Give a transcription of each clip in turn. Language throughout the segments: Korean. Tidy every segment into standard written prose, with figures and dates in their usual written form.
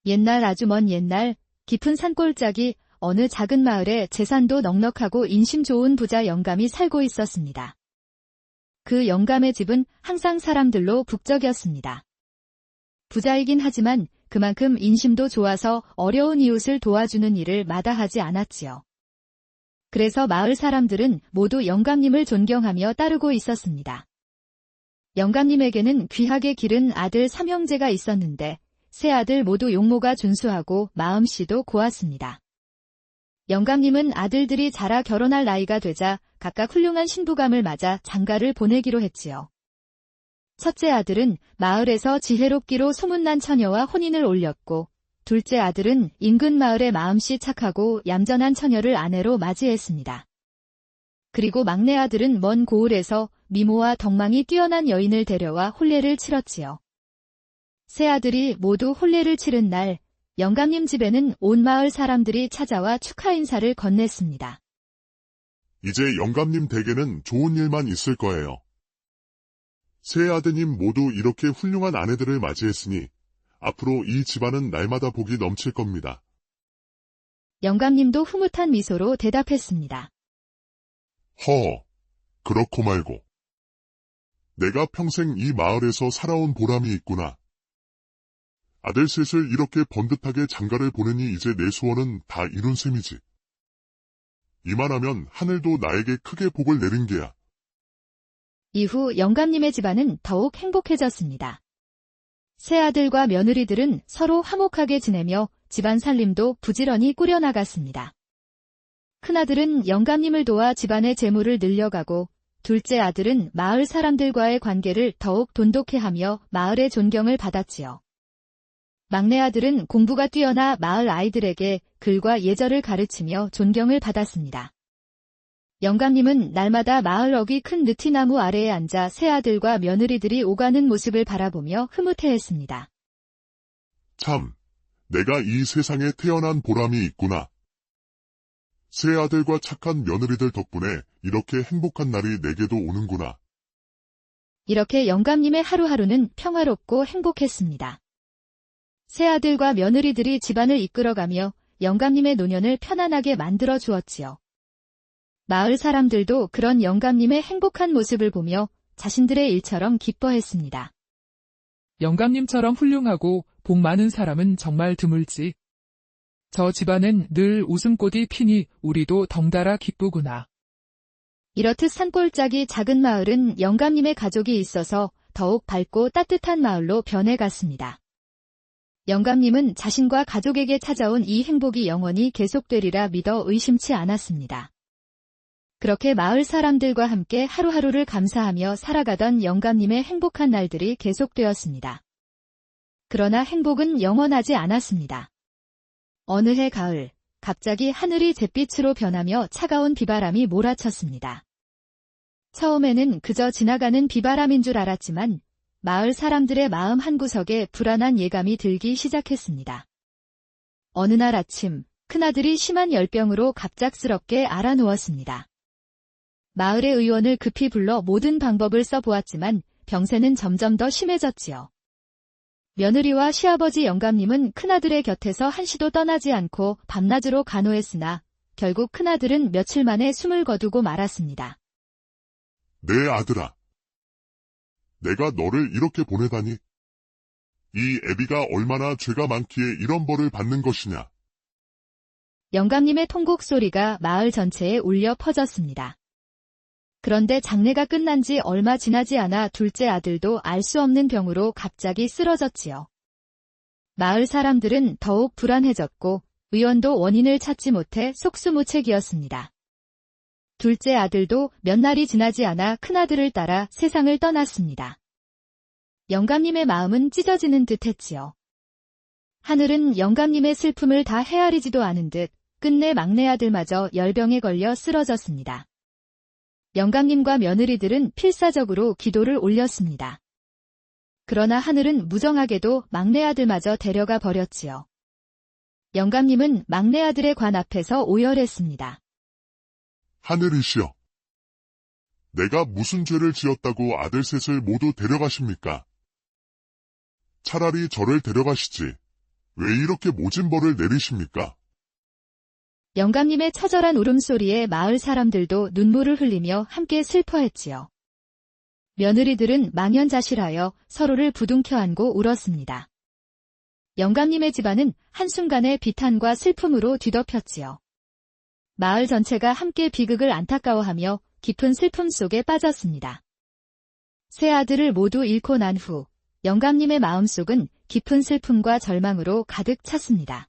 옛날 아주 먼 옛날 깊은 산골짜기 어느 작은 마을에 재산도 넉넉하고 인심 좋은 부자 영감이 살고 있었습니다. 그 영감의 집은 항상 사람들로 북적였습니다. 부자이긴 하지만 그만큼 인심도 좋아서 어려운 이웃을 도와주는 일을 마다하지 않았지요. 그래서 마을 사람들은 모두 영감님을 존경하며 따르고 있었습니다. 영감님에게는 귀하게 기른 아들 3형제가 있었는데 세 아들 모두 용모가 준수하고 마음씨도 고왔습니다. 영감님은 아들들이 자라 결혼할 나이가 되자 각각 훌륭한 신부감을 맞아 장가를 보내기로 했지요. 첫째 아들은 마을에서 지혜롭기로 소문난 처녀와 혼인을 올렸고, 둘째 아들은 인근 마을의 마음씨 착하고 얌전한 처녀를 아내로 맞이했습니다. 그리고 막내 아들은 먼 고을에서 미모와 덕망이 뛰어난 여인을 데려와 혼례를 치렀지요. 세 아들이 모두 혼례를 치른 날, 영감님 집에는 온 마을 사람들이 찾아와 축하 인사를 건넸습니다. 이제 영감님 댁에는 좋은 일만 있을 거예요. 세 아드님 모두 이렇게 훌륭한 아내들을 맞이했으니 앞으로 이 집안은 날마다 복이 넘칠 겁니다. 영감님도 흐뭇한 미소로 대답했습니다. 그렇고 말고. 내가 평생 이 마을에서 살아온 보람이 있구나. 아들 셋을 이렇게 번듯하게 장가를 보내니 이제 내 소원은 다 이룬 셈이지. 이만하면 하늘도 나에게 크게 복을 내린 게야. 이후 영감님의 집안은 더욱 행복해졌습니다. 세 아들과 며느리들은 서로 화목하게 지내며 집안 살림도 부지런히 꾸려나갔습니다. 큰아들은 영감님을 도와 집안의 재물을 늘려가고 둘째 아들은 마을 사람들과의 관계를 더욱 돈독해 하며 마을의 존경을 받았지요. 막내 아들은 공부가 뛰어나 마을 아이들에게 글과 예절을 가르치며 존경을 받았습니다. 영감님은 날마다 마을 어귀 큰 느티나무 아래에 앉아 새 아들과 며느리들이 오가는 모습을 바라보며 흐뭇해했습니다. 참, 내가 이 세상에 태어난 보람이 있구나. 새 아들과 착한 며느리들 덕분에 이렇게 행복한 날이 내게도 오는구나. 이렇게 영감님의 하루하루는 평화롭고 행복했습니다. 새 아들과 며느리들이 집안을 이끌어가며 영감님의 노년을 편안하게 만들어 주었지요. 마을 사람들도 그런 영감님의 행복한 모습을 보며 자신들의 일처럼 기뻐했습니다. 영감님처럼 훌륭하고 복 많은 사람은 정말 드물지. 저 집안은 늘 웃음꽃이 피니 우리도 덩달아 기쁘구나. 이렇듯 산골짜기 작은 마을은 영감님의 가족이 있어서 더욱 밝고 따뜻한 마을로 변해갔습니다. 영감님은 자신과 가족에게 찾아온 이 행복이 영원히 계속되리라 믿어 의심치 않았습니다. 그렇게 마을 사람들과 함께 하루하루를 감사하며 살아가던 영감님의 행복한 날들이 계속되었습니다. 그러나 행복은 영원하지 않았습니다. 어느 해 가을, 갑자기 하늘이 잿빛으로 변하며 차가운 비바람이 몰아쳤습니다. 처음에는 그저 지나가는 비바람인 줄 알았지만 마을 사람들의 마음 한구석에 불안한 예감이 들기 시작했습니다. 어느 날 아침, 큰아들이 심한 열병으로 갑작스럽게 앓아누웠습니다. 마을의 의원을 급히 불러 모든 방법을 써보았지만 병세는 점점 더 심해졌지요. 며느리와 시아버지 영감님은 큰아들의 곁에서 한시도 떠나지 않고 밤낮으로 간호했으나 결국 큰아들은 며칠 만에 숨을 거두고 말았습니다. 내 아들아, 내가 너를 이렇게 보내다니. 이 애비가 얼마나 죄가 많기에 이런 벌을 받는 것이냐. 영감님의 통곡 소리가 마을 전체에 울려 퍼졌습니다. 그런데 장례가 끝난 지 얼마 지나지 않아 둘째 아들도 알 수 없는 병으로 갑자기 쓰러졌지요. 마을 사람들은 더욱 불안해졌고 의원도 원인을 찾지 못해 속수무책이었습니다. 둘째 아들도 몇 날이 지나지 않아 큰아들을 따라 세상을 떠났습니다. 영감님의 마음은 찢어지는 듯 했지요. 하늘은 영감님의 슬픔을 다 헤아리지도 않은 듯 끝내 막내 아들마저 열병에 걸려 쓰러졌습니다. 영감님과 며느리들은 필사적으로 기도를 올렸습니다. 그러나 하늘은 무정하게도 막내 아들마저 데려가 버렸지요. 영감님은 막내 아들의 관 앞에서 오열했습니다. 하늘이시여, 내가 무슨 죄를 지었다고 아들 셋을 모두 데려가십니까? 차라리 저를 데려가시지. 왜 이렇게 모진 벌을 내리십니까? 영감님의 처절한 울음소리에 마을 사람들도 눈물을 흘리며 함께 슬퍼했지요. 며느리들은 망연자실하여 서로를 부둥켜 안고 울었습니다. 영감님의 집안은 한순간에 비탄과 슬픔으로 뒤덮였지요. 마을 전체가 함께 비극을 안타까워하며 깊은 슬픔 속에 빠졌습니다. 세 아들을 모두 잃고 난 후 영감님의 마음속은 깊은 슬픔과 절망으로 가득 찼습니다.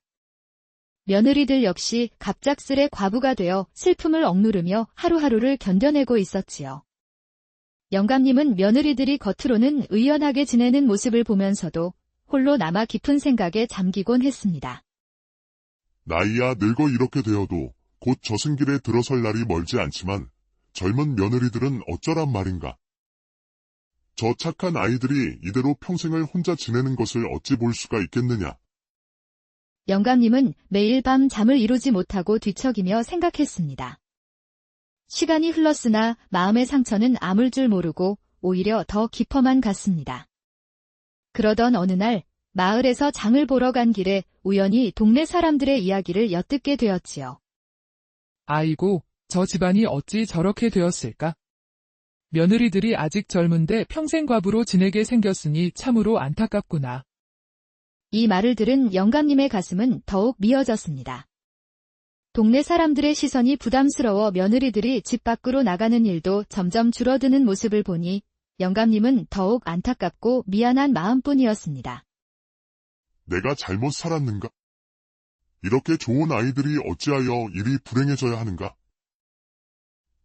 며느리들 역시 갑작스레 과부가 되어 슬픔을 억누르며 하루하루를 견뎌내고 있었지요. 영감님은 며느리들이 겉으로는 의연하게 지내는 모습을 보면서도 홀로 남아 깊은 생각에 잠기곤 했습니다. 나이야 늙어 이렇게 되어도 곧 저승길에 들어설 날이 멀지 않지만 젊은 며느리들은 어쩌란 말인가. 저 착한 아이들이 이대로 평생을 혼자 지내는 것을 어찌 볼 수가 있겠느냐. 영감님은 매일 밤 잠을 이루지 못하고 뒤척이며 생각했습니다. 시간이 흘렀으나 마음의 상처는 아물 줄 모르고 오히려 더 깊어만 갔습니다. 그러던 어느 날 마을에서 장을 보러 간 길에 우연히 동네 사람들의 이야기를 엿듣게 되었지요. 아이고, 저 집안이 어찌 저렇게 되었을까? 며느리들이 아직 젊은데 평생 과부로 지내게 생겼으니 참으로 안타깝구나. 이 말을 들은 영감님의 가슴은 더욱 미어졌습니다. 동네 사람들의 시선이 부담스러워 며느리들이 집 밖으로 나가는 일도 점점 줄어드는 모습을 보니 영감님은 더욱 안타깝고 미안한 마음뿐이었습니다. 내가 잘못 살았는가? 이렇게 좋은 아이들이 어찌하여 이리 불행해져야 하는가?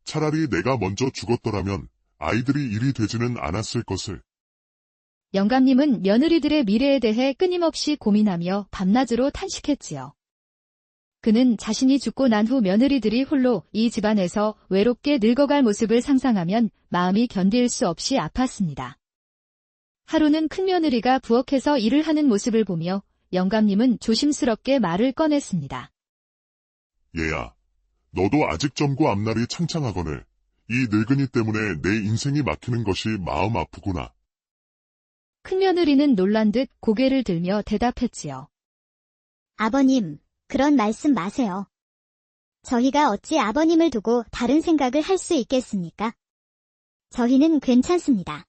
차라리 내가 먼저 죽었더라면 아이들이 이리 되지는 않았을 것을. 영감님은 며느리들의 미래에 대해 끊임없이 고민하며 밤낮으로 탄식했지요. 그는 자신이 죽고 난 후 며느리들이 홀로 이 집안에서 외롭게 늙어갈 모습을 상상하면 마음이 견딜 수 없이 아팠습니다. 하루는 큰며느리가 부엌에서 일을 하는 모습을 보며 영감님은 조심스럽게 말을 꺼냈습니다. 얘야, 너도 아직 젊고 앞날이 창창하거늘 이 늙은이 때문에 내 인생이 막히는 것이 마음 아프구나. 큰며느리는 놀란 듯 고개를 들며 대답했지요. 아버님, 그런 말씀 마세요. 저희가 어찌 아버님을 두고 다른 생각을 할 수 있겠습니까? 저희는 괜찮습니다.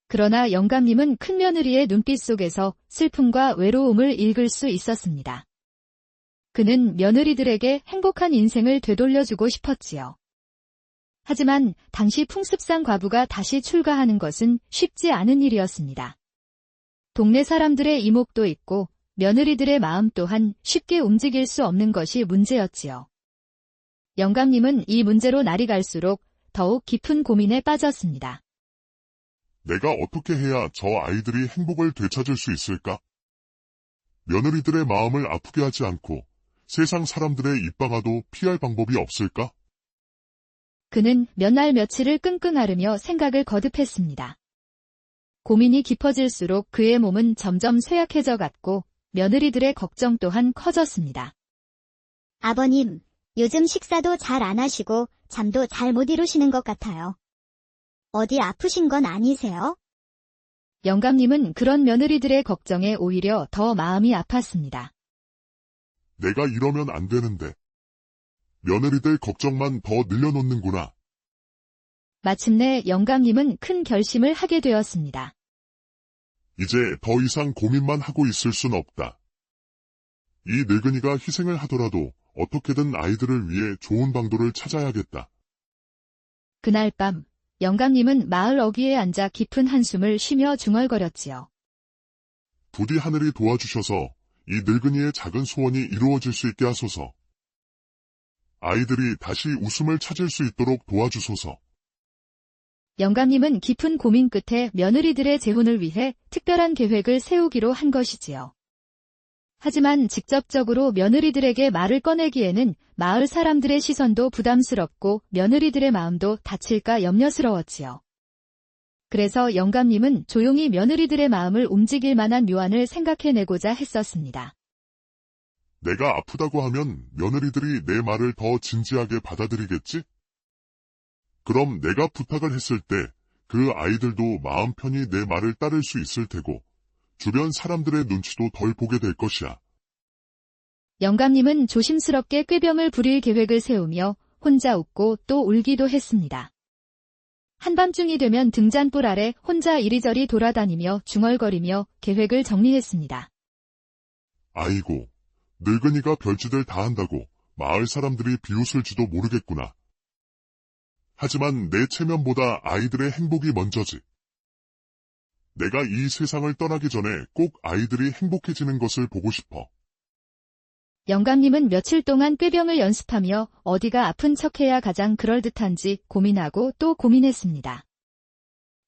그러나 영감님은 큰며느리의 눈빛 속에서 슬픔과 외로움을 읽을 수 있었습니다. 그는 며느리들에게 행복한 인생을 되돌려주고 싶었지요. 하지만 당시 풍습상 과부가 다시 출가하는 것은 쉽지 않은 일이었습니다. 동네 사람들의 이목도 있고 며느리들의 마음 또한 쉽게 움직일 수 없는 것이 문제였지요. 영감님은 이 문제로 날이 갈수록 더욱 깊은 고민에 빠졌습니다. 내가 어떻게 해야 저 아이들이 행복을 되찾을 수 있을까? 며느리들의 마음을 아프게 하지 않고 세상 사람들의 입방아도 피할 방법이 없을까? 그는 몇 날 며칠을 끙끙 앓으며 생각을 거듭했습니다. 고민이 깊어질수록 그의 몸은 점점 쇠약해져 갔고 며느리들의 걱정 또한 커졌습니다. 아버님, 요즘 식사도 잘 안 하시고 잠도 잘 못 이루시는 것 같아요. 어디 아프신 건 아니세요? 영감님은 그런 며느리들의 걱정에 오히려 더 마음이 아팠습니다. 내가 이러면 안 되는데. 며느리들 걱정만 더 늘려놓는구나. 마침내 영감님은 큰 결심을 하게 되었습니다. 이제 더 이상 고민만 하고 있을 순 없다. 이 늙은이가 희생을 하더라도 어떻게든 아이들을 위해 좋은 방도를 찾아야겠다. 그날 밤 영감님은 마을 어귀에 앉아 깊은 한숨을 쉬며 중얼거렸지요. 부디 하늘이 도와주셔서 이 늙은이의 작은 소원이 이루어질 수 있게 하소서. 아이들이 다시 웃음을 찾을 수 있도록 도와주소서. 영감님은 깊은 고민 끝에 며느리들의 재혼을 위해 특별한 계획을 세우기로 한 것이지요. 하지만 직접적으로 며느리들에게 말을 꺼내기에는 마을 사람들의 시선도 부담스럽고 며느리들의 마음도 다칠까 염려스러웠지요. 그래서 영감님은 조용히 며느리들의 마음을 움직일 만한 묘안을 생각해내고자 했었습니다. 내가 아프다고 하면 며느리들이 내 말을 더 진지하게 받아들이겠지? 그럼 내가 부탁을 했을 때 그 아이들도 마음 편히 내 말을 따를 수 있을 테고 주변 사람들의 눈치도 덜 보게 될 것이야. 영감님은 조심스럽게 꾀병을 부릴 계획을 세우며 혼자 웃고 또 울기도 했습니다. 한밤중이 되면 등잔불 아래 혼자 이리저리 돌아다니며 중얼거리며 계획을 정리했습니다. 아이고, 늙은이가 별짓을 다 한다고 마을 사람들이 비웃을지도 모르겠구나. 하지만 내 체면보다 아이들의 행복이 먼저지. 내가 이 세상을 떠나기 전에 꼭 아이들이 행복해지는 것을 보고 싶어. 영감님은 며칠 동안 꾀병을 연습하며 어디가 아픈 척해야 가장 그럴듯한지 고민하고 또 고민했습니다.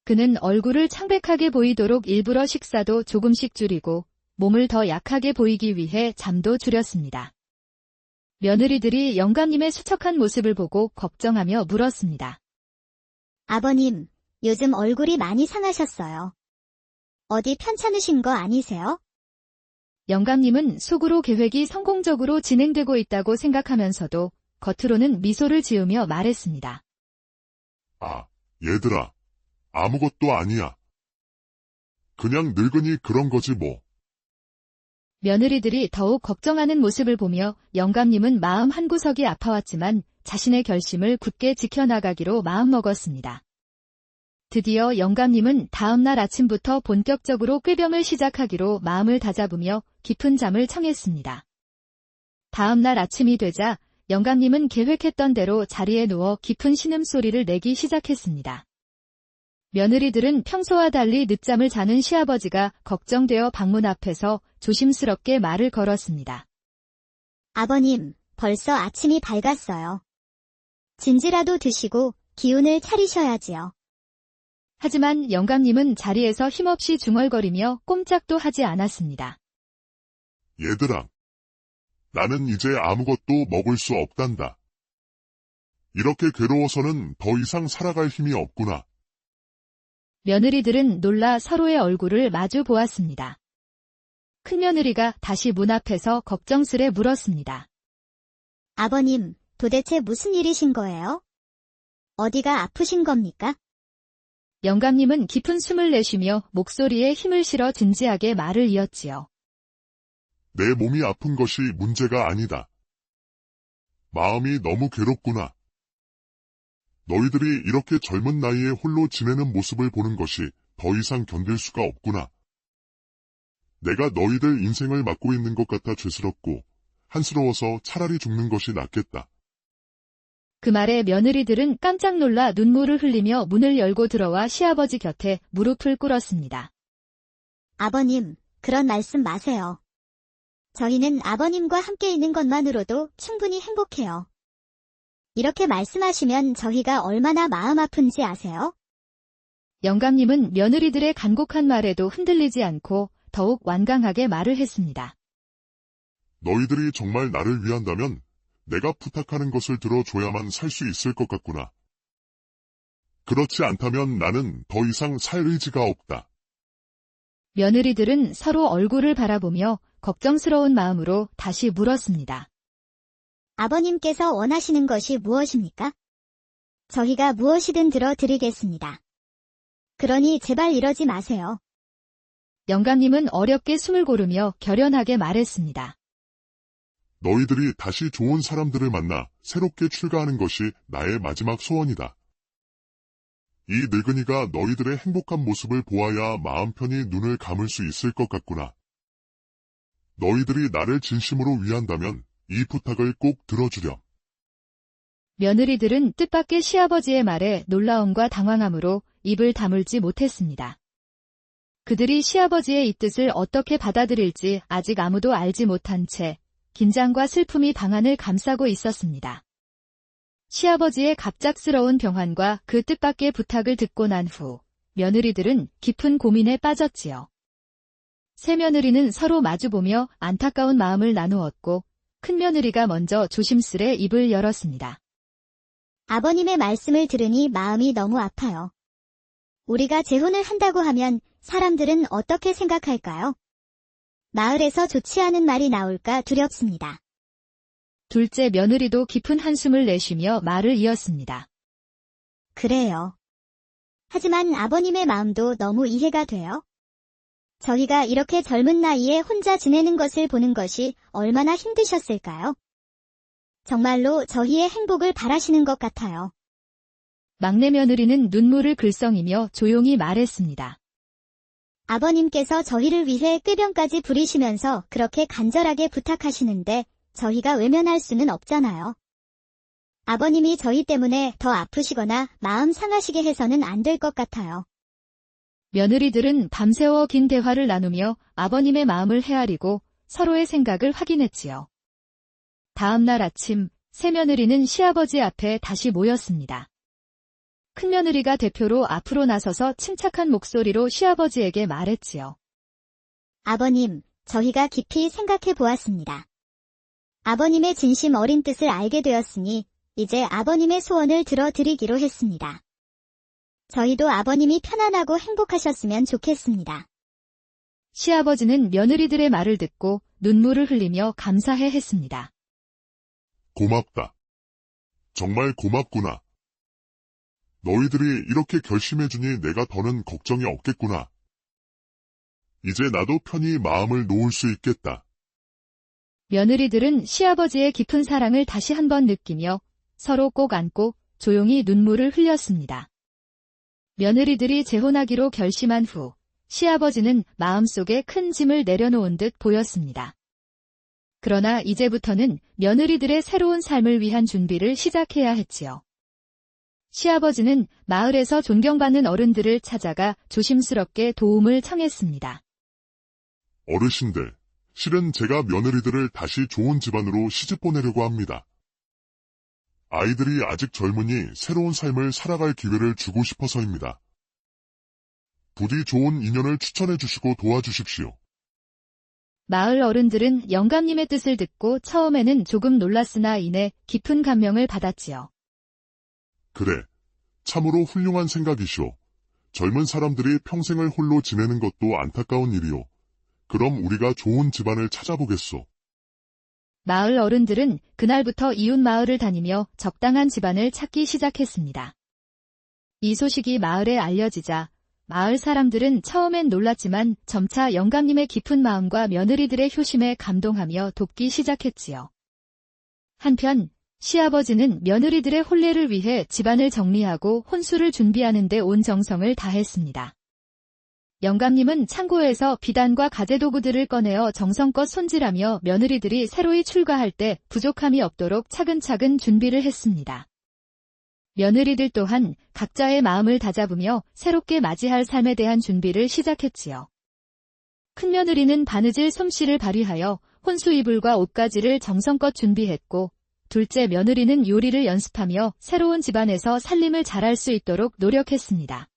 그는 얼굴을 창백하게 보이도록 일부러 식사도 조금씩 줄이고 몸을 더 약하게 보이기 위해 잠도 줄였습니다. 며느리들이 영감님의 수척한 모습을 보고 걱정하며 물었습니다. 아버님, 요즘 얼굴이 많이 상하셨어요. 어디 편찮으신 거 아니세요? 영감님은 속으로 계획이 성공적으로 진행되고 있다고 생각하면서도 겉으로는 미소를 지으며 말했습니다. 아, 얘들아, 아무것도 아니야. 그냥 늙은이 그런 거지 뭐. 며느리들이 더욱 걱정하는 모습을 보며 영감님은 마음 한구석이 아파왔지만 자신의 결심을 굳게 지켜나가기로 마음먹었습니다. 드디어 영감님은 다음 날 아침부터 본격적으로 꾀병을 시작하기로 마음을 다잡으며 깊은 잠을 청했습니다. 다음 날 아침이 되자 영감님은 계획했던 대로 자리에 누워 깊은 신음소리를 내기 시작했습니다. 며느리들은 평소와 달리 늦잠을 자는 시아버지가 걱정되어 방문 앞에서 조심스럽게 말을 걸었습니다. 아버님, 벌써 아침이 밝았어요. 진지라도 드시고 기운을 차리셔야지요. 하지만 영감님은 자리에서 힘없이 중얼거리며 꼼짝도 하지 않았습니다. 얘들아, 나는 이제 아무것도 먹을 수 없단다. 이렇게 괴로워서는 더 이상 살아갈 힘이 없구나. 며느리들은 놀라 서로의 얼굴을 마주 보았습니다. 큰며느리가 다시 문 앞에서 걱정스레 물었습니다. 아버님, 도대체 무슨 일이신 거예요? 어디가 아프신 겁니까? 영감님은 깊은 숨을 내쉬며 목소리에 힘을 실어 진지하게 말을 이었지요. 내 몸이 아픈 것이 문제가 아니다. 마음이 너무 괴롭구나. 너희들이 이렇게 젊은 나이에 홀로 지내는 모습을 보는 것이 더 이상 견딜 수가 없구나. 내가 너희들 인생을 맡고 있는 것 같아 죄스럽고 한스러워서 차라리 죽는 것이 낫겠다. 그 말에 며느리들은 깜짝 놀라 눈물을 흘리며 문을 열고 들어와 시아버지 곁에 무릎을 꿇었습니다. 아버님, 그런 말씀 마세요. 저희는 아버님과 함께 있는 것만으로도 충분히 행복해요. 이렇게 말씀하시면 저희가 얼마나 마음 아픈지 아세요? 영감님은 며느리들의 간곡한 말에도 흔들리지 않고 더욱 완강하게 말을 했습니다. 너희들이 정말 나를 위한다면 내가 부탁하는 것을 들어줘야만 살 수 있을 것 같구나. 그렇지 않다면 나는 더 이상 살 의지가 없다. 며느리들은 서로 얼굴을 바라보며 걱정스러운 마음으로 다시 물었습니다. 아버님께서 원하시는 것이 무엇입니까? 저희가 무엇이든 들어드리겠습니다. 그러니 제발 이러지 마세요. 영감님은 어렵게 숨을 고르며 결연하게 말했습니다. 너희들이 다시 좋은 사람들을 만나 새롭게 출가하는 것이 나의 마지막 소원이다. 이 늙은이가 너희들의 행복한 모습을 보아야 마음 편히 눈을 감을 수 있을 것 같구나. 너희들이 나를 진심으로 위한다면 이 부탁을 꼭 들어주렴. 며느리들은 뜻밖의 시아버지의 말에 놀라움과 당황함으로 입을 다물지 못했습니다. 그들이 시아버지의 이 뜻을 어떻게 받아들일지 아직 아무도 알지 못한 채 긴장과 슬픔이 방안을 감싸고 있었습니다. 시아버지의 갑작스러운 병환과 그 뜻밖의 부탁을 듣고 난 후 며느리들은 깊은 고민에 빠졌지요. 새 며느리는 서로 마주보며 안타까운 마음을 나누었고 큰며느리가 먼저 조심스레 입을 열었습니다. 아버님의 말씀을 들으니 마음이 너무 아파요. 우리가 재혼을 한다고 하면 사람들은 어떻게 생각할까요? 마을에서 좋지 않은 말이 나올까 두렵습니다. 둘째 며느리도 깊은 한숨을 내쉬며 말을 이었습니다. 그래요. 하지만 아버님의 마음도 너무 이해가 돼요. 저희가 이렇게 젊은 나이에 혼자 지내는 것을 보는 것이 얼마나 힘드셨을까요? 정말로 저희의 행복을 바라시는 것 같아요. 막내 며느리는 눈물을 글썽이며 조용히 말했습니다. 아버님께서 저희를 위해 꾀병까지 부리시면서 그렇게 간절하게 부탁하시는데 저희가 외면할 수는 없잖아요. 아버님이 저희 때문에 더 아프시거나 마음 상하시게 해서는 안 될 것 같아요. 며느리들은 밤새워 긴 대화를 나누며 아버님의 마음을 헤아리고 서로의 생각을 확인했지요. 다음 날 아침, 새며느리는 시아버지 앞에 다시 모였습니다. 큰며느리가 대표로 앞으로 나서서 침착한 목소리로 시아버지에게 말했지요. 아버님, 저희가 깊이 생각해 보았습니다. 아버님의 진심 어린 뜻을 알게 되었으니 이제 아버님의 소원을 들어드리기로 했습니다. 저희도 아버님이 편안하고 행복하셨으면 좋겠습니다. 시아버지는 며느리들의 말을 듣고 눈물을 흘리며 감사해 했습니다. 고맙다. 정말 고맙구나. 너희들이 이렇게 결심해주니 내가 더는 걱정이 없겠구나. 이제 나도 편히 마음을 놓을 수 있겠다. 며느리들은 시아버지의 깊은 사랑을 다시 한번 느끼며 서로 꼭 안고 조용히 눈물을 흘렸습니다. 며느리들이 재혼하기로 결심한 후 시아버지는 마음속에 큰 짐을 내려놓은 듯 보였습니다. 그러나 이제부터는 며느리들의 새로운 삶을 위한 준비를 시작해야 했지요. 시아버지는 마을에서 존경받는 어른들을 찾아가 조심스럽게 도움을 청했습니다. 어르신들, 실은 제가 며느리들을 다시 좋은 집안으로 시집 보내려고 합니다. 아이들이 아직 젊으니 새로운 삶을 살아갈 기회를 주고 싶어서입니다. 부디 좋은 인연을 추천해 주시고 도와주십시오. 마을 어른들은 영감님의 뜻을 듣고 처음에는 조금 놀랐으나 이내 깊은 감명을 받았지요. 그래, 참으로 훌륭한 생각이시오. 젊은 사람들이 평생을 홀로 지내는 것도 안타까운 일이오. 그럼 우리가 좋은 집안을 찾아보겠소. 마을 어른들은 그날부터 이웃 마을을 다니며 적당한 집안을 찾기 시작했습니다. 이 소식이 마을에 알려지자 마을 사람들은 처음엔 놀랐지만 점차 영감님의 깊은 마음과 며느리들의 효심에 감동하며 돕기 시작했지요. 한편 시아버지는 며느리들의 혼례를 위해 집안을 정리하고 혼수를 준비하는 데 온 정성을 다했습니다. 영감님은 창고에서 비단과 가재도구들을 꺼내어 정성껏 손질하며 며느리들이 새로이 출가할 때 부족함이 없도록 차근차근 준비를 했습니다. 며느리들 또한 각자의 마음을 다잡으며 새롭게 맞이할 삶에 대한 준비를 시작했지요. 큰며느리는 바느질 솜씨를 발휘하여 혼수 이불과 옷가지를 정성껏 준비했고, 둘째 며느리는 요리를 연습하며 새로운 집안에서 살림을 잘할 수 있도록 노력했습니다.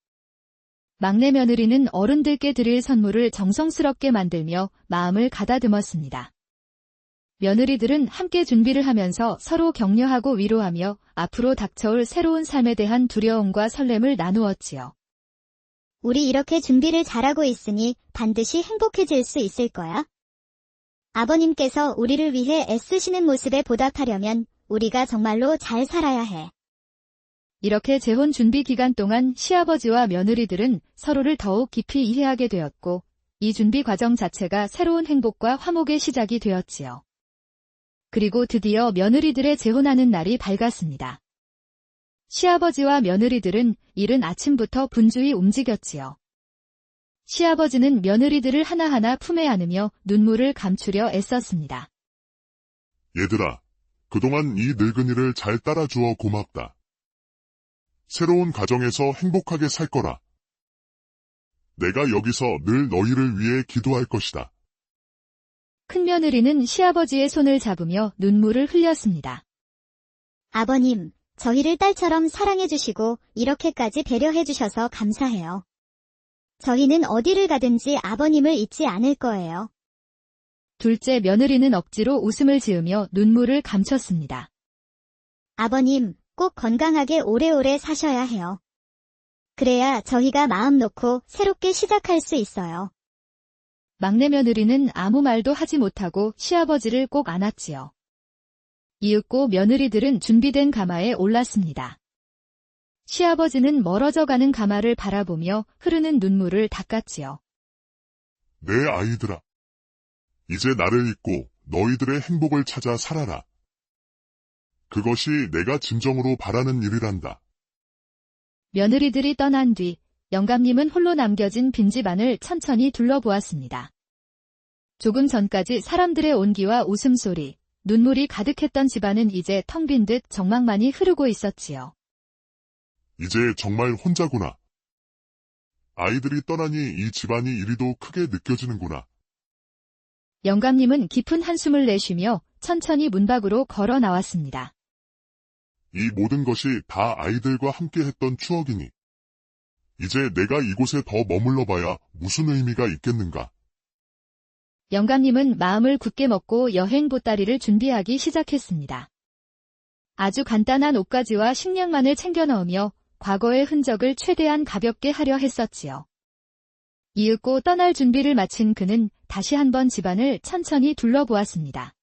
막내 며느리는 어른들께 드릴 선물을 정성스럽게 만들며 마음을 가다듬었습니다. 며느리들은 함께 준비를 하면서 서로 격려하고 위로하며 앞으로 닥쳐올 새로운 삶에 대한 두려움과 설렘을 나누었지요. 우리 이렇게 준비를 잘하고 있으니 반드시 행복해질 수 있을 거야. 아버님께서 우리를 위해 애쓰시는 모습에 보답하려면 우리가 정말로 잘 살아야 해. 이렇게 재혼 준비 기간 동안 시아버지와 며느리들은 서로를 더욱 깊이 이해하게 되었고, 이 준비 과정 자체가 새로운 행복과 화목의 시작이 되었지요. 그리고 드디어 며느리들의 재혼하는 날이 밝았습니다. 시아버지와 며느리들은 이른 아침부터 분주히 움직였지요. 시아버지는 며느리들을 하나하나 품에 안으며 눈물을 감추려 애썼습니다. 얘들아, 그동안 이 늙은이를 잘 따라주어 고맙다. 새로운 가정에서 행복하게 살 거라. 내가 여기서 늘 너희를 위해 기도할 것이다. 큰며느리는 시아버지의 손을 잡으며 눈물을 흘렸습니다. 아버님, 저희를 딸처럼 사랑해주시고 이렇게까지 배려해주셔서 감사해요. 저희는 어디를 가든지 아버님을 잊지 않을 거예요. 둘째 며느리는 억지로 웃음을 지으며 눈물을 감췄습니다. 아버님, 꼭 건강하게 오래오래 사셔야 해요. 그래야 저희가 마음 놓고 새롭게 시작할 수 있어요. 막내 며느리는 아무 말도 하지 못하고 시아버지를 꼭 안았지요. 이윽고 며느리들은 준비된 가마에 올랐습니다. 시아버지는 멀어져 가는 가마를 바라보며 흐르는 눈물을 닦았지요. 내 아이들아. 이제 나를 잊고 너희들의 행복을 찾아 살아라. 그것이 내가 진정으로 바라는 일이란다. 며느리들이 떠난 뒤 영감님은 홀로 남겨진 빈집안을 천천히 둘러보았습니다. 조금 전까지 사람들의 온기와 웃음소리, 눈물이 가득했던 집안은 이제 텅 빈 듯 정막만이 흐르고 있었지요. 이제 정말 혼자구나. 아이들이 떠나니 이 집안이 이리도 크게 느껴지는구나. 영감님은 깊은 한숨을 내쉬며 천천히 문 밖으로 걸어 나왔습니다. 이 모든 것이 다 아이들과 함께 했던 추억이니 이제 내가 이곳에 더 머물러 봐야 무슨 의미가 있겠는가. 영감님은 마음을 굳게 먹고 여행 보따리를 준비하기 시작했습니다. 아주 간단한 옷가지와 식량만을 챙겨 넣으며 과거의 흔적을 최대한 가볍게 하려 했었지요. 이윽고 떠날 준비를 마친 그는 다시 한번 집안을 천천히 둘러보았습니다.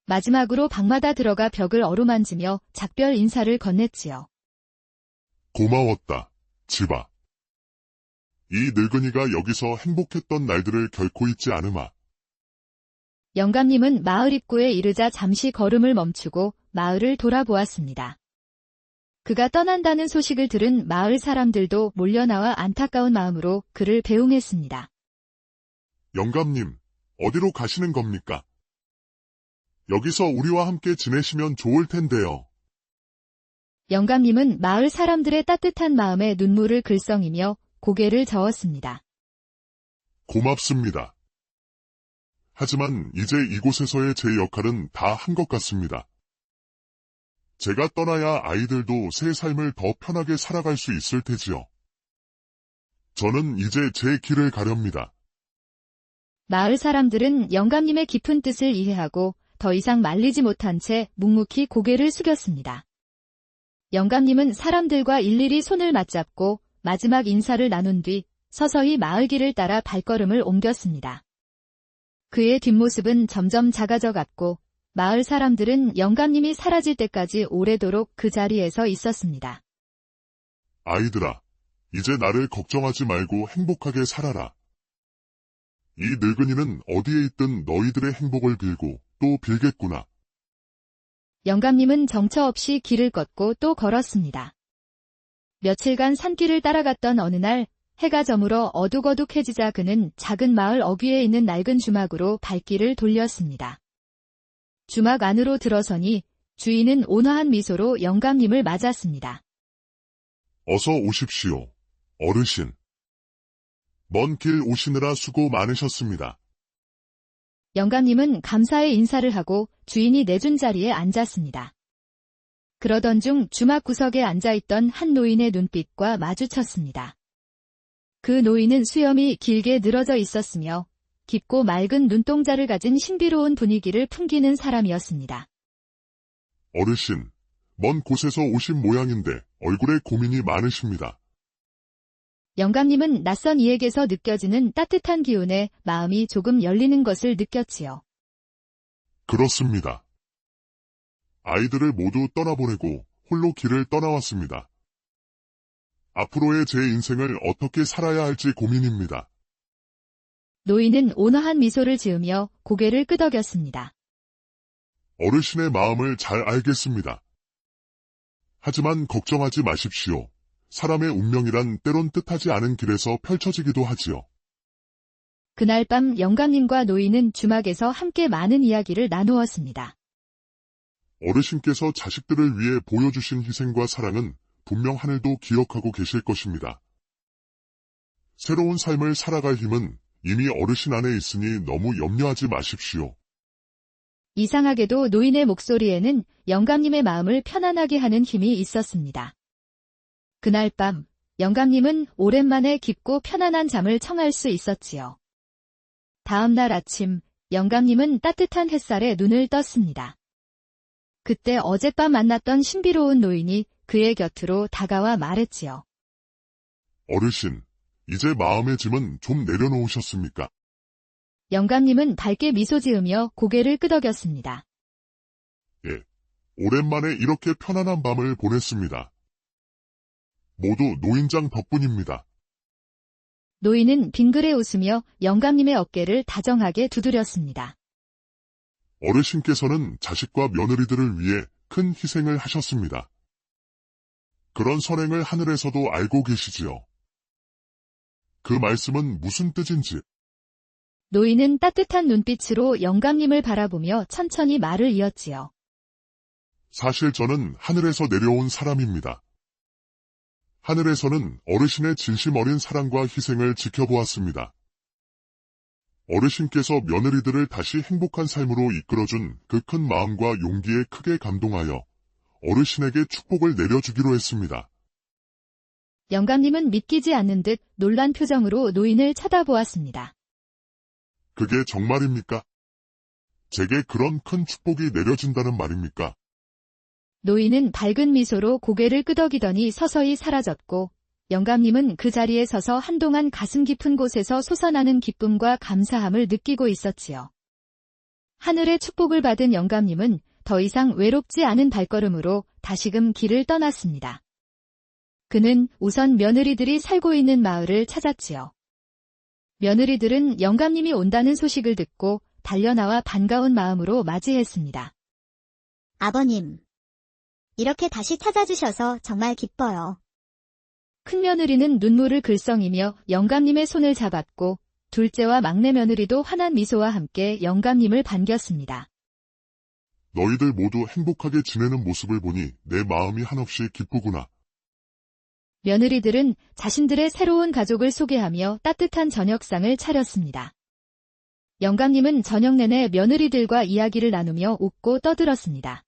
마지막으로 방마다 들어가 벽을 어루만지며 작별 인사를 건넸지요. 고마웠다, 집아. 이 늙은이가 여기서 행복했던 날들을 결코 잊지 않으마. 영감님은 마을 입구에 이르자 잠시 걸음을 멈추고 마을을 돌아보았습니다. 그가 떠난다는 소식을 들은 마을 사람들도 몰려나와 안타까운 마음으로 그를 배웅했습니다. 영감님, 어디로 가시는 겁니까? 여기서 우리와 함께 지내시면 좋을 텐데요. 영감님은 마을 사람들의 따뜻한 마음에 눈물을 글썽이며 고개를 저었습니다. 고맙습니다. 하지만 이제 이곳에서의 제 역할은 다 한 것 같습니다. 제가 떠나야 아이들도 새 삶을 더 편하게 살아갈 수 있을 테지요. 저는 이제 제 길을 가렵니다. 마을 사람들은 영감님의 깊은 뜻을 이해하고 더 이상 말리지 못한 채 묵묵히 고개를 숙였습니다. 영감님은 사람들과 일일이 손을 맞잡고 마지막 인사를 나눈 뒤 서서히 마을 길을 따라 발걸음을 옮겼습니다. 그의 뒷모습은 점점 작아져 갔고 마을 사람들은 영감님이 사라질 때까지 오래도록 그 자리에서 있었습니다. 아이들아, 이제 나를 걱정하지 말고 행복하게 살아라. 이 늙은이는 어디에 있든 너희들의 행복을 빌고 또 빌겠구나. 영감님은 정처 없이 길을 걷고 또 걸었습니다. 며칠간 산길을 따라갔던 어느 날 해가 저물어 어둑어둑해지자 그는 작은 마을 어귀에 있는 낡은 주막으로 발길을 돌렸습니다. 주막 안으로 들어서니 주인은 온화한 미소로 영감님을 맞았습니다. 어서 오십시오, 어르신. 먼 길 오시느라 수고 많으셨습니다. 영감님은 감사의 인사를 하고 주인이 내준 자리에 앉았습니다. 그러던 중 주막 구석에 앉아있던 한 노인의 눈빛과 마주쳤습니다. 그 노인은 수염이 길게 늘어져 있었으며 깊고 맑은 눈동자를 가진 신비로운 분위기를 풍기는 사람이었습니다. 어르신, 먼 곳에서 오신 모양인데 얼굴에 고민이 많으십니다. 영감님은 낯선 이에게서 느껴지는 따뜻한 기운에 마음이 조금 열리는 것을 느꼈지요. 그렇습니다. 아이들을 모두 떠나보내고 홀로 길을 떠나왔습니다. 앞으로의 제 인생을 어떻게 살아야 할지 고민입니다. 노인은 온화한 미소를 지으며 고개를 끄덕였습니다. 어르신의 마음을 잘 알겠습니다. 하지만 걱정하지 마십시오. 사람의 운명이란 때론 뜻하지 않은 길에서 펼쳐지기도 하지요. 그날 밤 영감님과 노인은 주막에서 함께 많은 이야기를 나누었습니다. 어르신께서 자식들을 위해 보여주신 희생과 사랑은 분명 하늘도 기억하고 계실 것입니다. 새로운 삶을 살아갈 힘은 이미 어르신 안에 있으니 너무 염려하지 마십시오. 이상하게도 노인의 목소리에는 영감님의 마음을 편안하게 하는 힘이 있었습니다. 그날 밤 영감님은 오랜만에 깊고 편안한 잠을 청할 수 있었지요. 다음 날 아침 영감님은 따뜻한 햇살에 눈을 떴습니다. 그때 어젯밤 만났던 신비로운 노인이 그의 곁으로 다가와 말했지요. 어르신, 이제 마음의 짐은 좀 내려놓으셨습니까? 영감님은 밝게 미소 지으며 고개를 끄덕였습니다. 예, 오랜만에 이렇게 편안한 밤을 보냈습니다. 모두 노인장 덕분입니다. 노인은 빙그레 웃으며 영감님의 어깨를 다정하게 두드렸습니다. 어르신께서는 자식과 며느리들을 위해 큰 희생을 하셨습니다. 그런 선행을 하늘에서도 알고 계시지요. 그 말씀은 무슨 뜻인지. 노인은 따뜻한 눈빛으로 영감님을 바라보며 천천히 말을 이었지요. 사실 저는 하늘에서 내려온 사람입니다. 하늘에서는 어르신의 진심 어린 사랑과 희생을 지켜보았습니다. 어르신께서 며느리들을 다시 행복한 삶으로 이끌어준 그 큰 마음과 용기에 크게 감동하여 어르신에게 축복을 내려주기로 했습니다. 영감님은 믿기지 않는 듯 놀란 표정으로 노인을 쳐다보았습니다. 그게 정말입니까? 제게 그런 큰 축복이 내려진다는 말입니까? 노인은 밝은 미소로 고개를 끄덕이더니 서서히 사라졌고 영감님은 그 자리에 서서 한동안 가슴 깊은 곳에서 솟아나는 기쁨과 감사함을 느끼고 있었지요. 하늘의 축복을 받은 영감님은 더 이상 외롭지 않은 발걸음으로 다시금 길을 떠났습니다. 그는 우선 며느리들이 살고 있는 마을을 찾았지요. 며느리들은 영감님이 온다는 소식을 듣고 달려나와 반가운 마음으로 맞이했습니다. 아버님, 이렇게 다시 찾아주셔서 정말 기뻐요. 큰며느리는 눈물을 글썽이며 영감님의 손을 잡았고 둘째와 막내 며느리도 환한 미소와 함께 영감님을 반겼습니다. 너희들 모두 행복하게 지내는 모습을 보니 내 마음이 한없이 기쁘구나. 며느리들은 자신들의 새로운 가족을 소개하며 따뜻한 저녁상을 차렸습니다. 영감님은 저녁 내내 며느리들과 이야기를 나누며 웃고 떠들었습니다.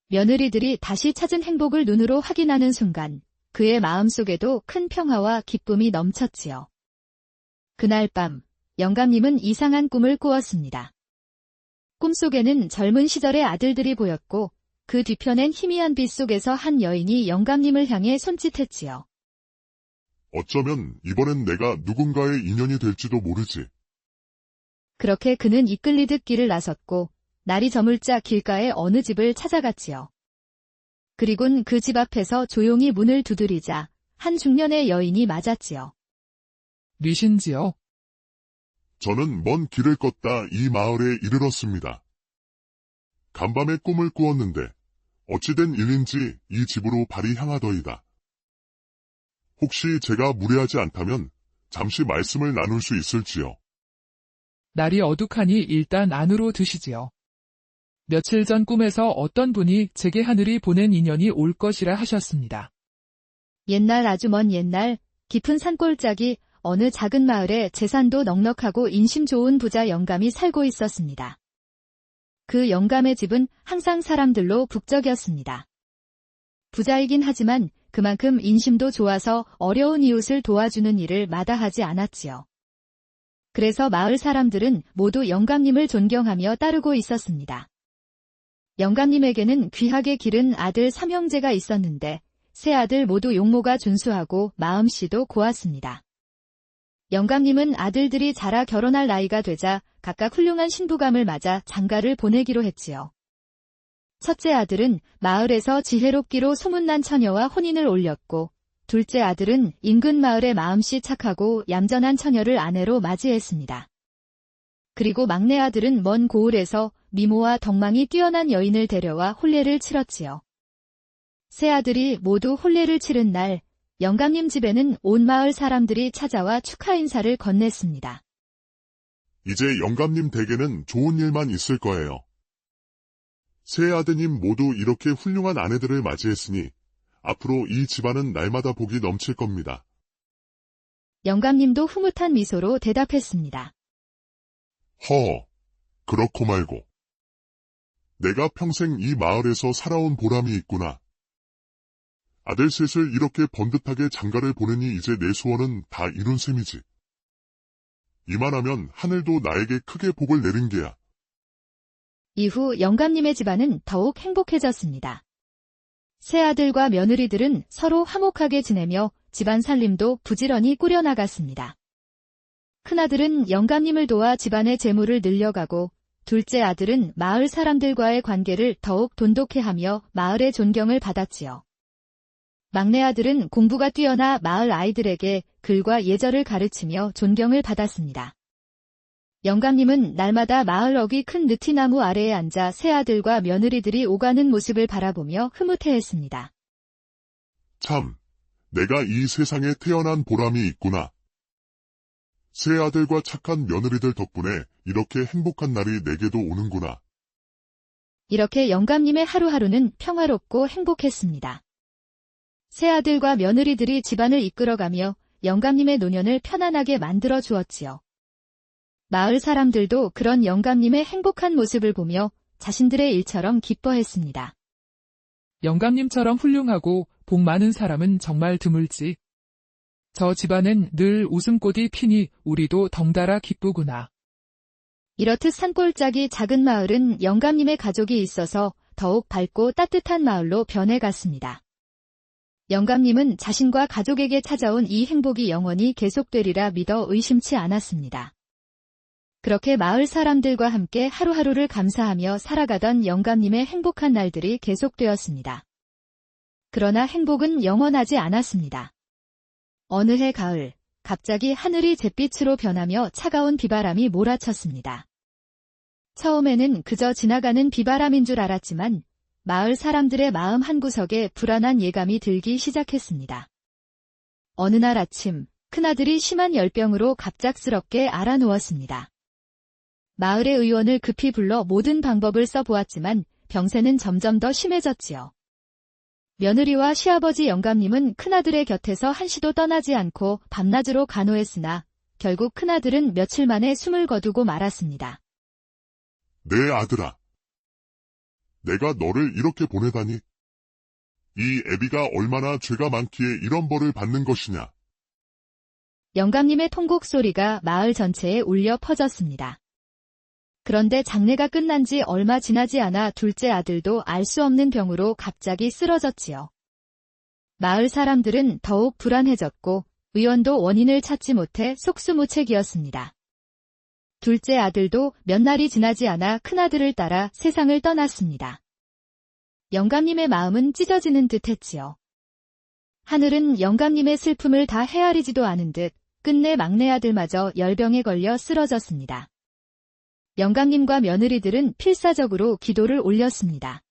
며느리들이 다시 찾은 행복을 눈으로 확인하는 순간 그의 마음속에도 큰 평화와 기쁨이 넘쳤지요. 그날 밤 영감님은 이상한 꿈을 꾸었습니다. 꿈속에는 젊은 시절의 아들들이 보였고 그 뒤편엔 희미한 빛 속에서 한 여인이 영감님을 향해 손짓했지요. 어쩌면 이번엔 내가 누군가의 인연이 될지도 모르지. 그렇게 그는 이끌리듯 길을 나섰고 날이 저물자 길가의 어느 집을 찾아갔지요. 그리곤 그 집 앞에서 조용히 문을 두드리자 한 중년의 여인이 맞았지요. 미신지요? 저는 먼 길을 걷다 이 마을에 이르렀습니다. 간밤에 꿈을 꾸었는데 어찌된 일인지 이 집으로 발이 향하더이다. 혹시 제가 무례하지 않다면 잠시 말씀을 나눌 수 있을지요? 날이 어둑하니 일단 안으로 드시지요. 며칠 전 꿈에서 어떤 분이 제게 하늘이 보낸 인연이 올 것이라 하셨습니다. 옛날 아주 먼 옛날 깊은 산골짜기 어느 작은 마을에 재산도 넉넉하고 인심 좋은 부자 영감이 살고 있었습니다. 그 영감의 집은 항상 사람들로 북적였습니다. 부자이긴 하지만 그만큼 인심도 좋아서 어려운 이웃을 도와주는 일을 마다하지 않았지요. 그래서 마을 사람들은 모두 영감님을 존경하며 따르고 있었습니다. 영감님에게는 귀하게 기른 아들 3형제가 있었는데 세 아들 모두 용모가 준수하고 마음씨도 고왔습니다. 영감님은 아들들이 자라 결혼할 나이가 되자 각각 훌륭한 신부감을 맞아 장가를 보내기로 했지요. 첫째 아들은 마을에서 지혜롭기로 소문난 처녀와 혼인을 올렸고 둘째 아들은 인근 마을의 마음씨 착하고 얌전한 처녀를 아내로 맞이했습니다. 그리고 막내 아들은 먼 고을에서 미모와 덕망이 뛰어난 여인을 데려와 혼례를 치렀지요. 세 아들이 모두 혼례를 치른 날 영감님 집에는 온 마을 사람들이 찾아와 축하 인사를 건넸습니다. 이제 영감님 댁에는 좋은 일만 있을 거예요. 세 아드님 모두 이렇게 훌륭한 아내들을 맞이했으니 앞으로 이 집안은 날마다 복이 넘칠 겁니다. 영감님도 흐뭇한 미소로 대답했습니다. 그렇고 말고. 내가 평생 이 마을에서 살아온 보람이 있구나. 아들 셋을 이렇게 번듯하게 장가를 보내니 이제 내 소원은 다 이룬 셈이지. 이만하면 하늘도 나에게 크게 복을 내린 게야. 이후 영감님의 집안은 더욱 행복해졌습니다. 세 아들과 며느리들은 서로 화목하게 지내며 집안 살림도 부지런히 꾸려나갔습니다. 큰아들은 영감님을 도와 집안의 재물을 늘려가고 둘째 아들은 마을 사람들과의 관계를 더욱 돈독해하며 마을의 존경을 받았지요. 막내 아들은 공부가 뛰어나 마을 아이들에게 글과 예절을 가르치며 존경을 받았습니다. 영감님은 날마다 마을 어귀 큰 느티나무 아래에 앉아 새아들과 며느리들이 오가는 모습을 바라보며 흐뭇해했습니다. 참, 내가 이 세상에 태어난 보람이 있구나. 새아들과 착한 며느리들 덕분에 이렇게 행복한 날이 내게도 오는구나. 이렇게 영감님의 하루하루는 평화롭고 행복했습니다. 새아들과 며느리들이 집안을 이끌어가며 영감님의 노년을 편안하게 만들어 주었지요. 마을 사람들도 그런 영감님의 행복한 모습을 보며 자신들의 일처럼 기뻐했습니다. 영감님처럼 훌륭하고 복 많은 사람은 정말 드물지. 저 집안엔 늘 웃음꽃이 피니 우리도 덩달아 기쁘구나. 이렇듯 산골짜기 작은 마을은 영감님의 가족이 있어서 더욱 밝고 따뜻한 마을로 변해갔습니다. 영감님은 자신과 가족에게 찾아온 이 행복이 영원히 계속되리라 믿어 의심치 않았습니다. 그렇게 마을 사람들과 함께 하루하루를 감사하며 살아가던 영감님의 행복한 날들이 계속되었습니다. 그러나 행복은 영원하지 않았습니다. 어느 해 가을, 갑자기 하늘이 잿빛으로 변하며 차가운 비바람이 몰아쳤습니다. 처음에는 그저 지나가는 비바람인 줄 알았지만 마을 사람들의 마음 한구석에 불안한 예감이 들기 시작했습니다. 어느 날 아침, 큰아들이 심한 열병으로 갑작스럽게 앓아누웠습니다. 마을의 의원을 급히 불러 모든 방법을 써보았지만 병세는 점점 더 심해졌지요. 며느리와 시아버지 영감님은 큰아들의 곁에서 한시도 떠나지 않고 밤낮으로 간호했으나 결국 큰아들은 며칠 만에 숨을 거두고 말았습니다. 내 아들아, 내가 너를 이렇게 보내다니. 이 애비가 얼마나 죄가 많기에 이런 벌을 받는 것이냐. 영감님의 통곡 소리가 마을 전체에 울려 퍼졌습니다. 그런데 장례가 끝난 지 얼마 지나지 않아 둘째 아들도 알 수 없는 병으로 갑자기 쓰러졌지요. 마을 사람들은 더욱 불안해졌고 의원도 원인을 찾지 못해 속수무책이었습니다. 둘째 아들도 몇 날이 지나지 않아 큰아들을 따라 세상을 떠났습니다. 영감님의 마음은 찢어지는 듯 했지요. 하늘은 영감님의 슬픔을 다 헤아리지도 않은 듯 끝내 막내 아들마저 열병에 걸려 쓰러졌습니다. 영감님과 며느리들은 필사적으로 기도를 올렸습니다.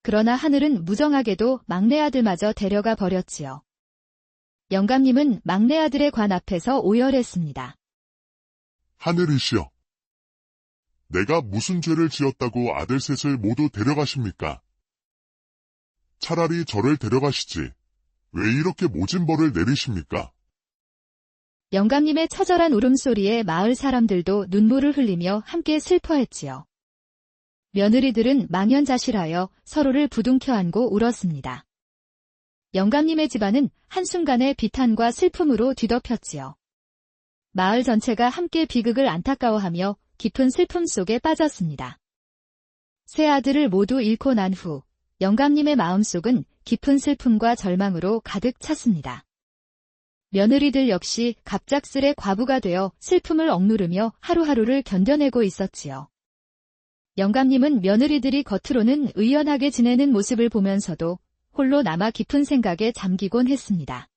그러나 하늘은 무정하게도 막내 아들마저 데려가 버렸지요. 영감님은 막내 아들의 관 앞에서 오열했습니다. 하늘이시여, 내가 무슨 죄를 지었다고 아들 셋을 모두 데려가십니까? 차라리 저를 데려가시지. 왜 이렇게 모진 벌을 내리십니까? 영감님의 처절한 울음소리에 마을 사람들도 눈물을 흘리며 함께 슬퍼했지요. 며느리들은 망연자실하여 서로를 부둥켜 안고 울었습니다. 영감님의 집안은 한순간에 비탄과 슬픔으로 뒤덮였지요. 마을 전체가 함께 비극을 안타까워하며 깊은 슬픔 속에 빠졌습니다. 세 아들을 모두 잃고 난 후 영감님의 마음속은 깊은 슬픔과 절망으로 가득 찼습니다. 며느리들 역시 갑작스레 과부가 되어 슬픔을 억누르며 하루하루를 견뎌내고 있었지요. 영감님은 며느리들이 겉으로는 의연하게 지내는 모습을 보면서도 홀로 남아 깊은 생각에 잠기곤 했습니다.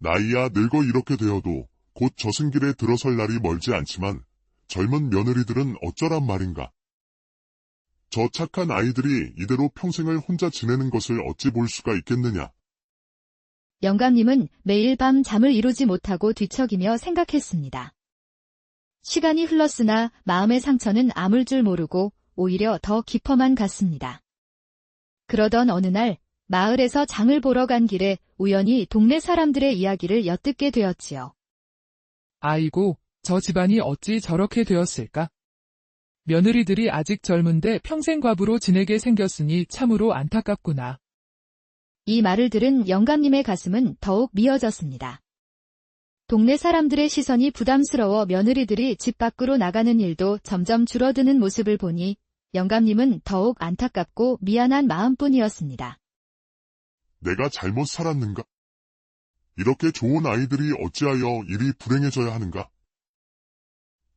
나이야 늙어 이렇게 되어도 곧 저승길에 들어설 날이 멀지 않지만 젊은 며느리들은 어쩌란 말인가. 저 착한 아이들이 이대로 평생을 혼자 지내는 것을 어찌 볼 수가 있겠느냐. 영감님은 매일 밤 잠을 이루지 못하고 뒤척이며 생각했습니다. 시간이 흘렀으나 마음의 상처는 아물 줄 모르고 오히려 더 깊어만 갔습니다. 그러던 어느 날 마을에서 장을 보러 간 길에 우연히 동네 사람들의 이야기를 엿듣게 되었지요. 아이고, 저 집안이 어찌 저렇게 되었을까? 며느리들이 아직 젊은데 평생 과부로 지내게 생겼으니 참으로 안타깝구나. 이 말을 들은 영감님의 가슴은 더욱 미어졌습니다. 동네 사람들의 시선이 부담스러워 며느리들이 집 밖으로 나가는 일도 점점 줄어드는 모습을 보니 영감님은 더욱 안타깝고 미안한 마음뿐이었습니다. 내가 잘못 살았는가? 이렇게 좋은 아이들이 어찌하여 이리 불행해져야 하는가?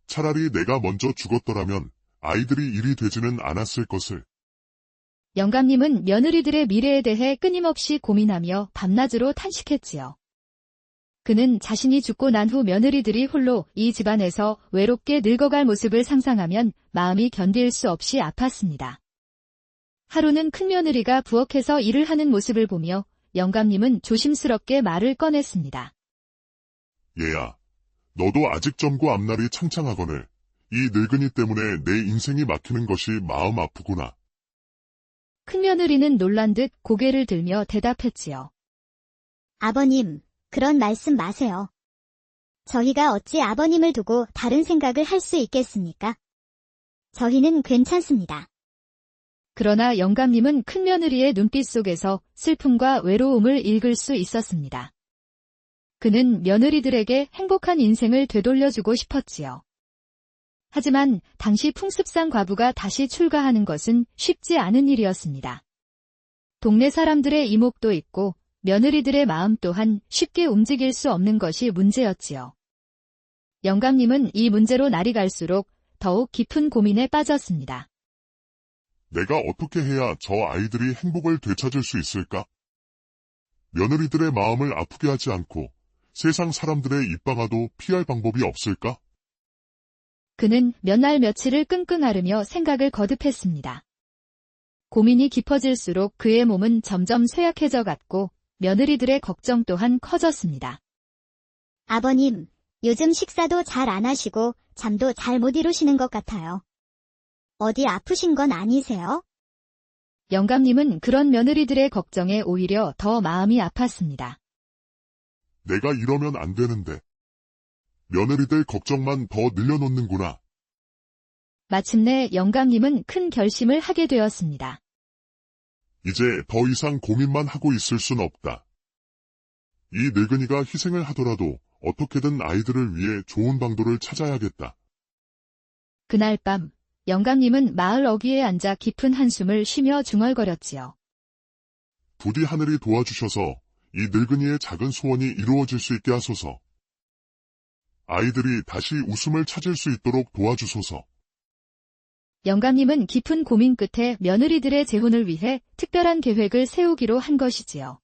차라리 내가 먼저 죽었더라면 아이들이 이리 되지는 않았을 것을. 영감님은 며느리들의 미래에 대해 끊임없이 고민하며 밤낮으로 탄식했지요. 그는 자신이 죽고 난 후 며느리들이 홀로 이 집안에서 외롭게 늙어갈 모습을 상상하면 마음이 견딜 수 없이 아팠습니다. 하루는 큰며느리가 부엌에서 일을 하는 모습을 보며 영감님은 조심스럽게 말을 꺼냈습니다. 얘야, 너도 아직 젊고 앞날이 창창하거늘 이 늙은이 때문에 내 인생이 막히는 것이 마음 아프구나. 큰며느리는 놀란 듯 고개를 들며 대답했지요. 아버님, 그런 말씀 마세요. 저희가 어찌 아버님을 두고 다른 생각을 할 수 있겠습니까? 저희는 괜찮습니다. 그러나 영감님은 큰며느리의 눈빛 속에서 슬픔과 외로움을 읽을 수 있었습니다. 그는 며느리들에게 행복한 인생을 되돌려주고 싶었지요. 하지만 당시 풍습상 과부가 다시 출가하는 것은 쉽지 않은 일이었습니다. 동네 사람들의 이목도 있고 며느리들의 마음 또한 쉽게 움직일 수 없는 것이 문제였지요. 영감님은 이 문제로 날이 갈수록 더욱 깊은 고민에 빠졌습니다. 내가 어떻게 해야 저 아이들이 행복을 되찾을 수 있을까? 며느리들의 마음을 아프게 하지 않고 세상 사람들의 입방아도 피할 방법이 없을까? 그는 몇 날 며칠을 끙끙 앓으며 생각을 거듭했습니다. 고민이 깊어질수록 그의 몸은 점점 쇠약해져 갔고 며느리들의 걱정 또한 커졌습니다. 아버님, 요즘 식사도 잘 안 하시고 잠도 잘 못 이루시는 것 같아요. 어디 아프신 건 아니세요? 영감님은 그런 며느리들의 걱정에 오히려 더 마음이 아팠습니다. 내가 이러면 안 되는데. 며느리들 걱정만 더 늘려놓는구나. 마침내 영감님은 큰 결심을 하게 되었습니다. 이제 더 이상 고민만 하고 있을 순 없다. 이 늙은이가 희생을 하더라도 어떻게든 아이들을 위해 좋은 방도를 찾아야겠다. 그날 밤 영감님은 마을 어귀에 앉아 깊은 한숨을 쉬며 중얼거렸지요. 부디 하늘이 도와주셔서 이 늙은이의 작은 소원이 이루어질 수 있게 하소서. 아이들이 다시 웃음을 찾을 수 있도록 도와주소서. 영감님은 깊은 고민 끝에 며느리들의 재혼을 위해 특별한 계획을 세우기로 한 것이지요.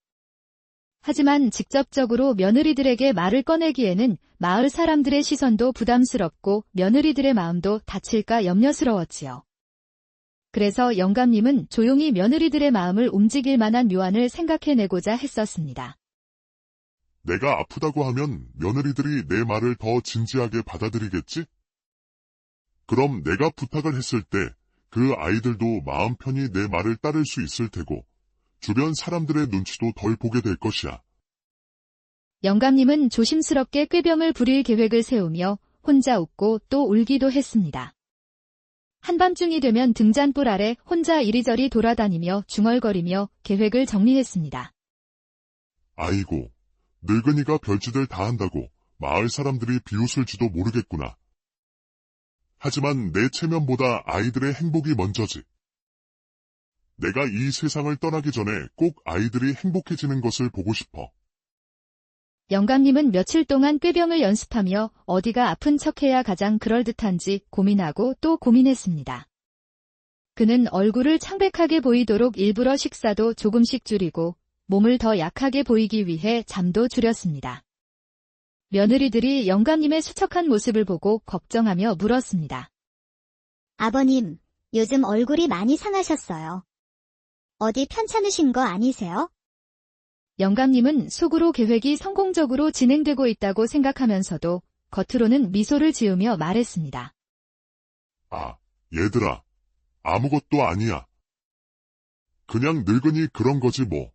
하지만 직접적으로 며느리들에게 말을 꺼내기에는 마을 사람들의 시선도 부담스럽고 며느리들의 마음도 다칠까 염려스러웠지요. 그래서 영감님은 조용히 며느리들의 마음을 움직일 만한 묘안을 생각해내고자 했었습니다. 내가 아프다고 하면 며느리들이 내 말을 더 진지하게 받아들이겠지? 그럼 내가 부탁을 했을 때 그 아이들도 마음 편히 내 말을 따를 수 있을 테고 주변 사람들의 눈치도 덜 보게 될 것이야. 영감님은 조심스럽게 꾀병을 부릴 계획을 세우며 혼자 웃고 또 울기도 했습니다. 한밤중이 되면 등잔불 아래 혼자 이리저리 돌아다니며 중얼거리며 계획을 정리했습니다. 아이고, 늙은이가 별짓을 다 한다고 마을 사람들이 비웃을지도 모르겠구나. 하지만 내 체면보다 아이들의 행복이 먼저지. 내가 이 세상을 떠나기 전에 꼭 아이들이 행복해지는 것을 보고 싶어. 영감님은 며칠 동안 꾀병을 연습하며 어디가 아픈 척해야 가장 그럴듯한지 고민하고 또 고민했습니다. 그는 얼굴을 창백하게 보이도록 일부러 식사도 조금씩 줄이고 몸을 더 약하게 보이기 위해 잠도 줄였습니다. 며느리들이 영감님의 수척한 모습을 보고 걱정하며 물었습니다. 아버님, 요즘 얼굴이 많이 상하셨어요. 어디 편찮으신 거 아니세요? 영감님은 속으로 계획이 성공적으로 진행되고 있다고 생각하면서도 겉으로는 미소를 지으며 말했습니다. 아, 얘들아, 아무것도 아니야. 그냥 늙은이 그런 거지 뭐.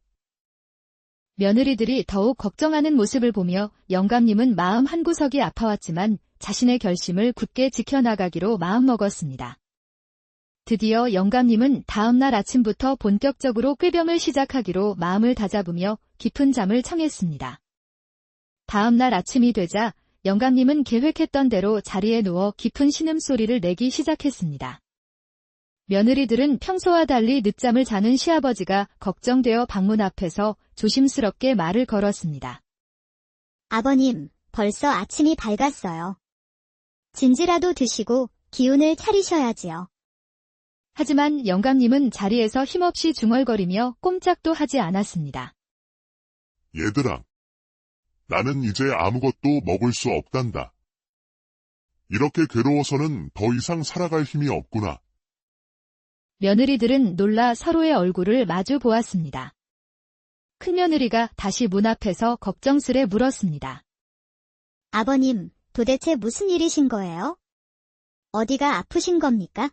며느리들이 더욱 걱정하는 모습을 보며 영감님은 마음 한구석이 아파왔지만 자신의 결심을 굳게 지켜나가기로 마음먹었습니다. 드디어 영감님은 다음 날 아침부터 본격적으로 꾀병을 시작하기로 마음을 다잡으며 깊은 잠을 청했습니다. 다음 날 아침이 되자 영감님은 계획했던 대로 자리에 누워 깊은 신음소리를 내기 시작했습니다. 며느리들은 평소와 달리 늦잠을 자는 시아버지가 걱정되어 방문 앞에서 조심스럽게 말을 걸었습니다. 아버님, 벌써 아침이 밝았어요. 진지라도 드시고 기운을 차리셔야지요. 하지만 영감님은 자리에서 힘없이 중얼거리며 꼼짝도 하지 않았습니다. 얘들아, 나는 이제 아무것도 먹을 수 없단다. 이렇게 괴로워서는 더 이상 살아갈 힘이 없구나. 며느리들은 놀라 서로의 얼굴을 마주 보았습니다. 큰며느리가 다시 문 앞에서 걱정스레 물었습니다. 아버님, 도대체 무슨 일이신 거예요? 어디가 아프신 겁니까?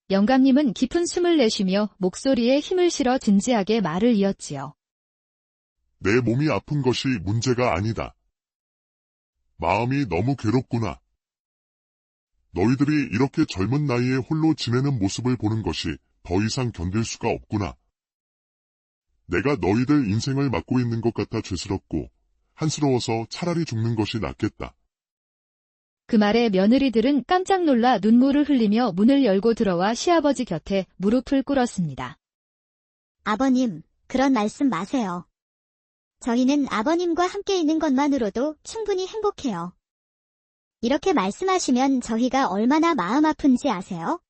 영감님은 깊은 숨을 내쉬며 목소리에 힘을 실어 진지하게 말을 이었지요. 내 몸이 아픈 것이 문제가 아니다. 마음이 너무 괴롭구나. 너희들이 이렇게 젊은 나이에 홀로 지내는 모습을 보는 것이 더 이상 견딜 수가 없구나. 내가 너희들 인생을 맡고 있는 것 같아 죄스럽고 한스러워서 차라리 죽는 것이 낫겠다. 그 말에 며느리들은 깜짝 놀라 눈물을 흘리며 문을 열고 들어와 시아버지 곁에 무릎을 꿇었습니다. 아버님, 그런 말씀 마세요. 저희는 아버님과 함께 있는 것만으로도 충분히 행복해요. 이렇게 말씀하시면 저희가 얼마나 마음 아픈지 아세요?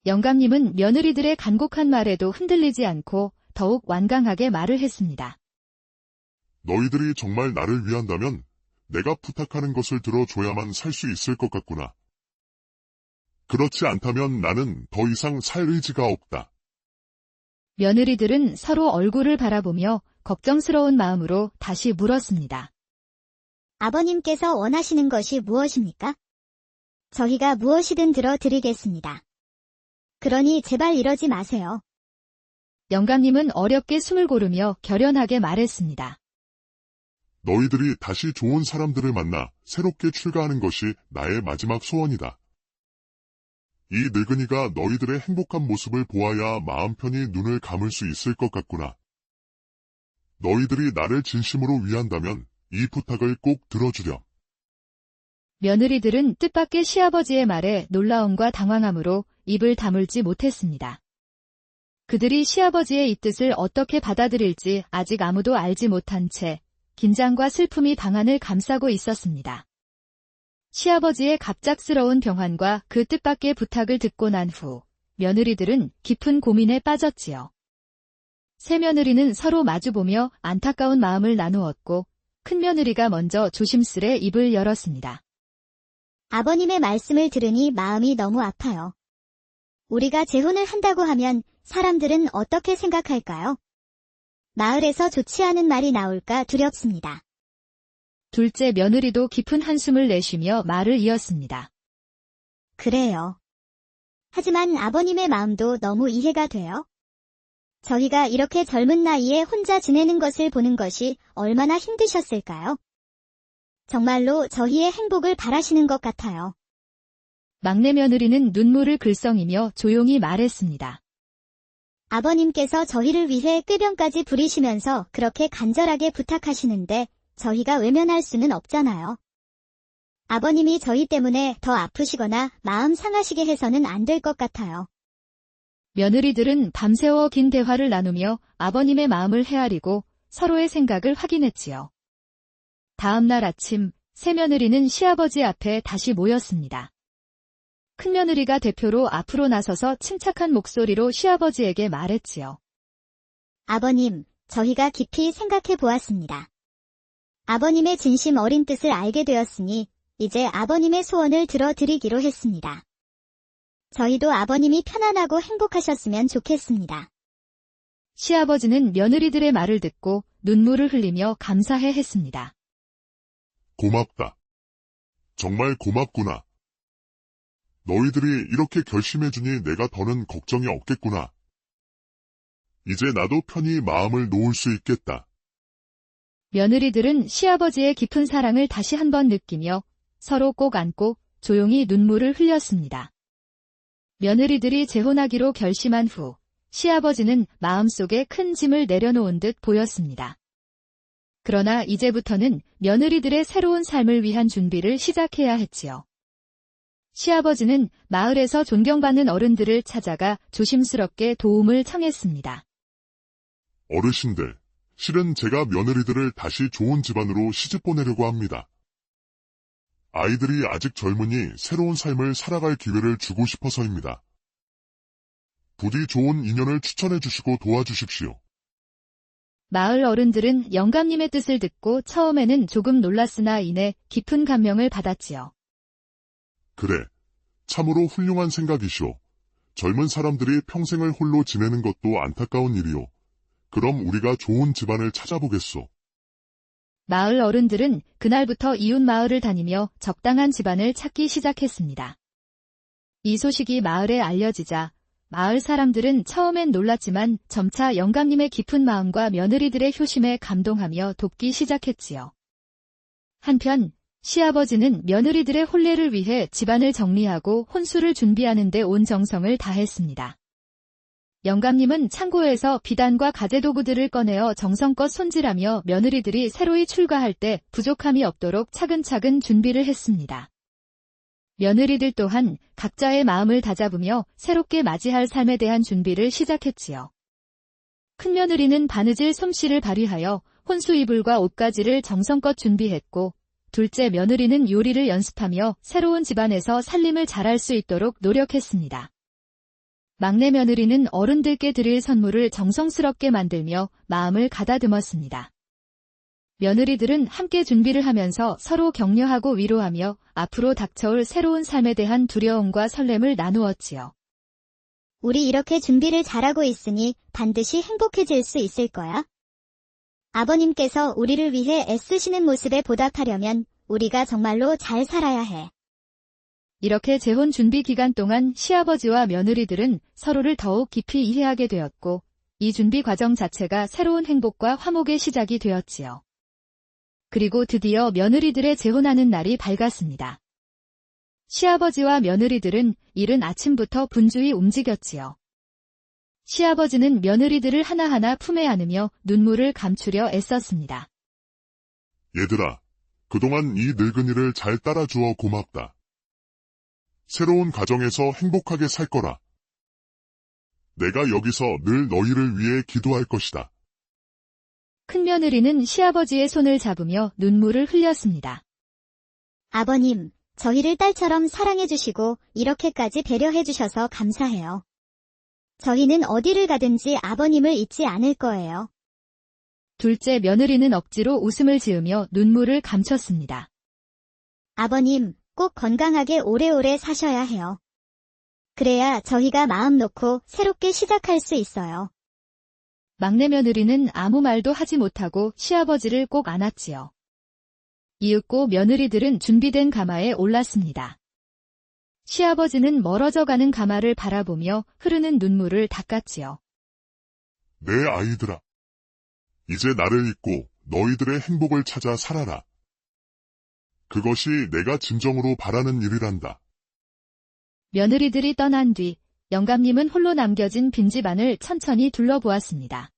영감님은 며느리들의 간곡한 말에도 흔들리지 않고 더욱 완강하게 말을 했습니다. 너희들이 정말 나를 위한다면 내가 부탁하는 것을 들어줘야만 살 수 있을 것 같구나. 그렇지 않다면 나는 더 이상 살 의지가 없다. 며느리들은 서로 얼굴을 바라보며 걱정스러운 마음으로 다시 물었습니다. 아버님께서 원하시는 것이 무엇입니까? 저희가 무엇이든 들어드리겠습니다. 그러니 제발 이러지 마세요. 영감님은 어렵게 숨을 고르며 결연하게 말했습니다. 너희들이 다시 좋은 사람들을 만나 새롭게 출가하는 것이 나의 마지막 소원이다. 이 늙은이가 너희들의 행복한 모습을 보아야 마음 편히 눈을 감을 수 있을 것 같구나. 너희들이 나를 진심으로 위한다면 이 부탁을 꼭 들어주렴. 며느리들은 뜻밖의 시아버지의 말에 놀라움과 당황함으로 입을 다물지 못했습니다. 그들이 시아버지의 이 뜻을 어떻게 받아들일지 아직 아무도 알지 못한 채 긴장과 슬픔이 방안을 감싸고 있었습니다. 시아버지의 갑작스러운 병환과 그 뜻밖의 부탁을 듣고 난 후 며느리들은 깊은 고민에 빠졌지요. 새 며느리는 서로 마주보며 안타까운 마음을 나누었고 큰며느리가 먼저 조심스레 입을 열었습니다. 아버님의 말씀을 들으니 마음이 너무 아파요. 우리가 재혼을 한다고 하면 사람들은 어떻게 생각할까요? 마을에서 좋지 않은 말이 나올까 두렵습니다. 둘째 며느리도 깊은 한숨을 내쉬며 말을 이었습니다. 그래요. 하지만 아버님의 마음도 너무 이해가 돼요. 저희가 이렇게 젊은 나이에 혼자 지내는 것을 보는 것이 얼마나 힘드셨을까요? 정말로 저희의 행복을 바라시는 것 같아요. 막내 며느리는 눈물을 글썽이며 조용히 말했습니다. 아버님께서 저희를 위해 꾀병까지 부리시면서 그렇게 간절하게 부탁하시는데 저희가 외면할 수는 없잖아요. 아버님이 저희 때문에 더 아프시거나 마음 상하시게 해서는 안 될 것 같아요. 며느리들은 밤새워 긴 대화를 나누며 아버님의 마음을 헤아리고 서로의 생각을 확인했지요. 다음 날 아침 새 며느리는 시아버지 앞에 다시 모였습니다. 큰며느리가 대표로 앞으로 나서서 침착한 목소리로 시아버지에게 말했지요. 아버님, 저희가 깊이 생각해 보았습니다. 아버님의 진심 어린 뜻을 알게 되었으니 이제 아버님의 소원을 들어드리기로 했습니다. 저희도 아버님이 편안하고 행복하셨으면 좋겠습니다. 시아버지는 며느리들의 말을 듣고 눈물을 흘리며 감사해 했습니다. 고맙다. 정말 고맙구나. 너희들이 이렇게 결심해주니 내가 더는 걱정이 없겠구나. 이제 나도 편히 마음을 놓을 수 있겠다. 며느리들은 시아버지의 깊은 사랑을 다시 한번 느끼며 서로 꼭 안고 조용히 눈물을 흘렸습니다. 며느리들이 재혼하기로 결심한 후 시아버지는 마음속에 큰 짐을 내려놓은 듯 보였습니다. 그러나 이제부터는 며느리들의 새로운 삶을 위한 준비를 시작해야 했지요. 시아버지는 마을에서 존경받는 어른들을 찾아가 조심스럽게 도움을 청했습니다. 어르신들, 실은 제가 며느리들을 다시 좋은 집안으로 시집 보내려고 합니다. 아이들이 아직 젊으니 새로운 삶을 살아갈 기회를 주고 싶어서입니다. 부디 좋은 인연을 추천해 주시고 도와주십시오. 마을 어른들은 영감님의 뜻을 듣고 처음에는 조금 놀랐으나 이내 깊은 감명을 받았지요. 그래, 참으로 훌륭한 생각이시오. 젊은 사람들이 평생을 홀로 지내는 것도 안타까운 일이오. 그럼 우리가 좋은 집안을 찾아보겠소. 마을 어른들은 그날부터 이웃 마을을 다니며 적당한 집안을 찾기 시작했습니다. 이 소식이 마을에 알려지자 마을 사람들은 처음엔 놀랐지만 점차 영감님의 깊은 마음과 며느리들의 효심에 감동하며 돕기 시작했지요. 한편 시아버지는 며느리들의 혼례를 위해 집안을 정리하고 혼수를 준비하는 데 온 정성을 다했습니다. 영감님은 창고에서 비단과 가재도구들을 꺼내어 정성껏 손질하며 며느리들이 새로이 출가할 때 부족함이 없도록 차근차근 준비를 했습니다. 며느리들 또한 각자의 마음을 다잡으며 새롭게 맞이할 삶에 대한 준비를 시작했지요. 큰며느리는 바느질 솜씨를 발휘하여 혼수 이불과 옷가지를 정성껏 준비했고, 둘째 며느리는 요리를 연습하며 새로운 집안에서 살림을 잘할 수 있도록 노력했습니다. 막내 며느리는 어른들께 드릴 선물을 정성스럽게 만들며 마음을 가다듬었습니다. 며느리들은 함께 준비를 하면서 서로 격려하고 위로하며 앞으로 닥쳐올 새로운 삶에 대한 두려움과 설렘을 나누었지요. 우리 이렇게 준비를 잘하고 있으니 반드시 행복해질 수 있을 거야. 아버님께서 우리를 위해 애쓰시는 모습에 보답하려면 우리가 정말로 잘 살아야 해. 이렇게 재혼 준비 기간 동안 시아버지와 며느리들은 서로를 더욱 깊이 이해하게 되었고, 이 준비 과정 자체가 새로운 행복과 화목의 시작이 되었지요. 그리고 드디어 며느리들의 재혼하는 날이 밝았습니다. 시아버지와 며느리들은 이른 아침부터 분주히 움직였지요. 시아버지는 며느리들을 하나하나 품에 안으며 눈물을 감추려 애썼습니다. 얘들아, 그동안 이 늙은이를 잘 따라주어 고맙다. 새로운 가정에서 행복하게 살 거라. 내가 여기서 늘 너희를 위해 기도할 것이다. 큰며느리는 시아버지의 손을 잡으며 눈물을 흘렸습니다. 아버님, 저희를 딸처럼 사랑해주시고 이렇게까지 배려해주셔서 감사해요. 저희는 어디를 가든지 아버님을 잊지 않을 거예요. 둘째 며느리는 억지로 웃음을 지으며 눈물을 감췄습니다. 아버님, 꼭 건강하게 오래오래 사셔야 해요. 그래야 저희가 마음 놓고 새롭게 시작할 수 있어요. 막내 며느리는 아무 말도 하지 못하고 시아버지를 꼭 안았지요. 이윽고 며느리들은 준비된 가마에 올랐습니다. 시아버지는 멀어져 가는 가마를 바라보며 흐르는 눈물을 닦았지요. 내 아이들아, 이제 나를 잊고 너희들의 행복을 찾아 살아라. 그것이 내가 진정으로 바라는 일이란다. 며느리들이 떠난 뒤 영감님은 홀로 남겨진 빈집안을 천천히 둘러보았습니다.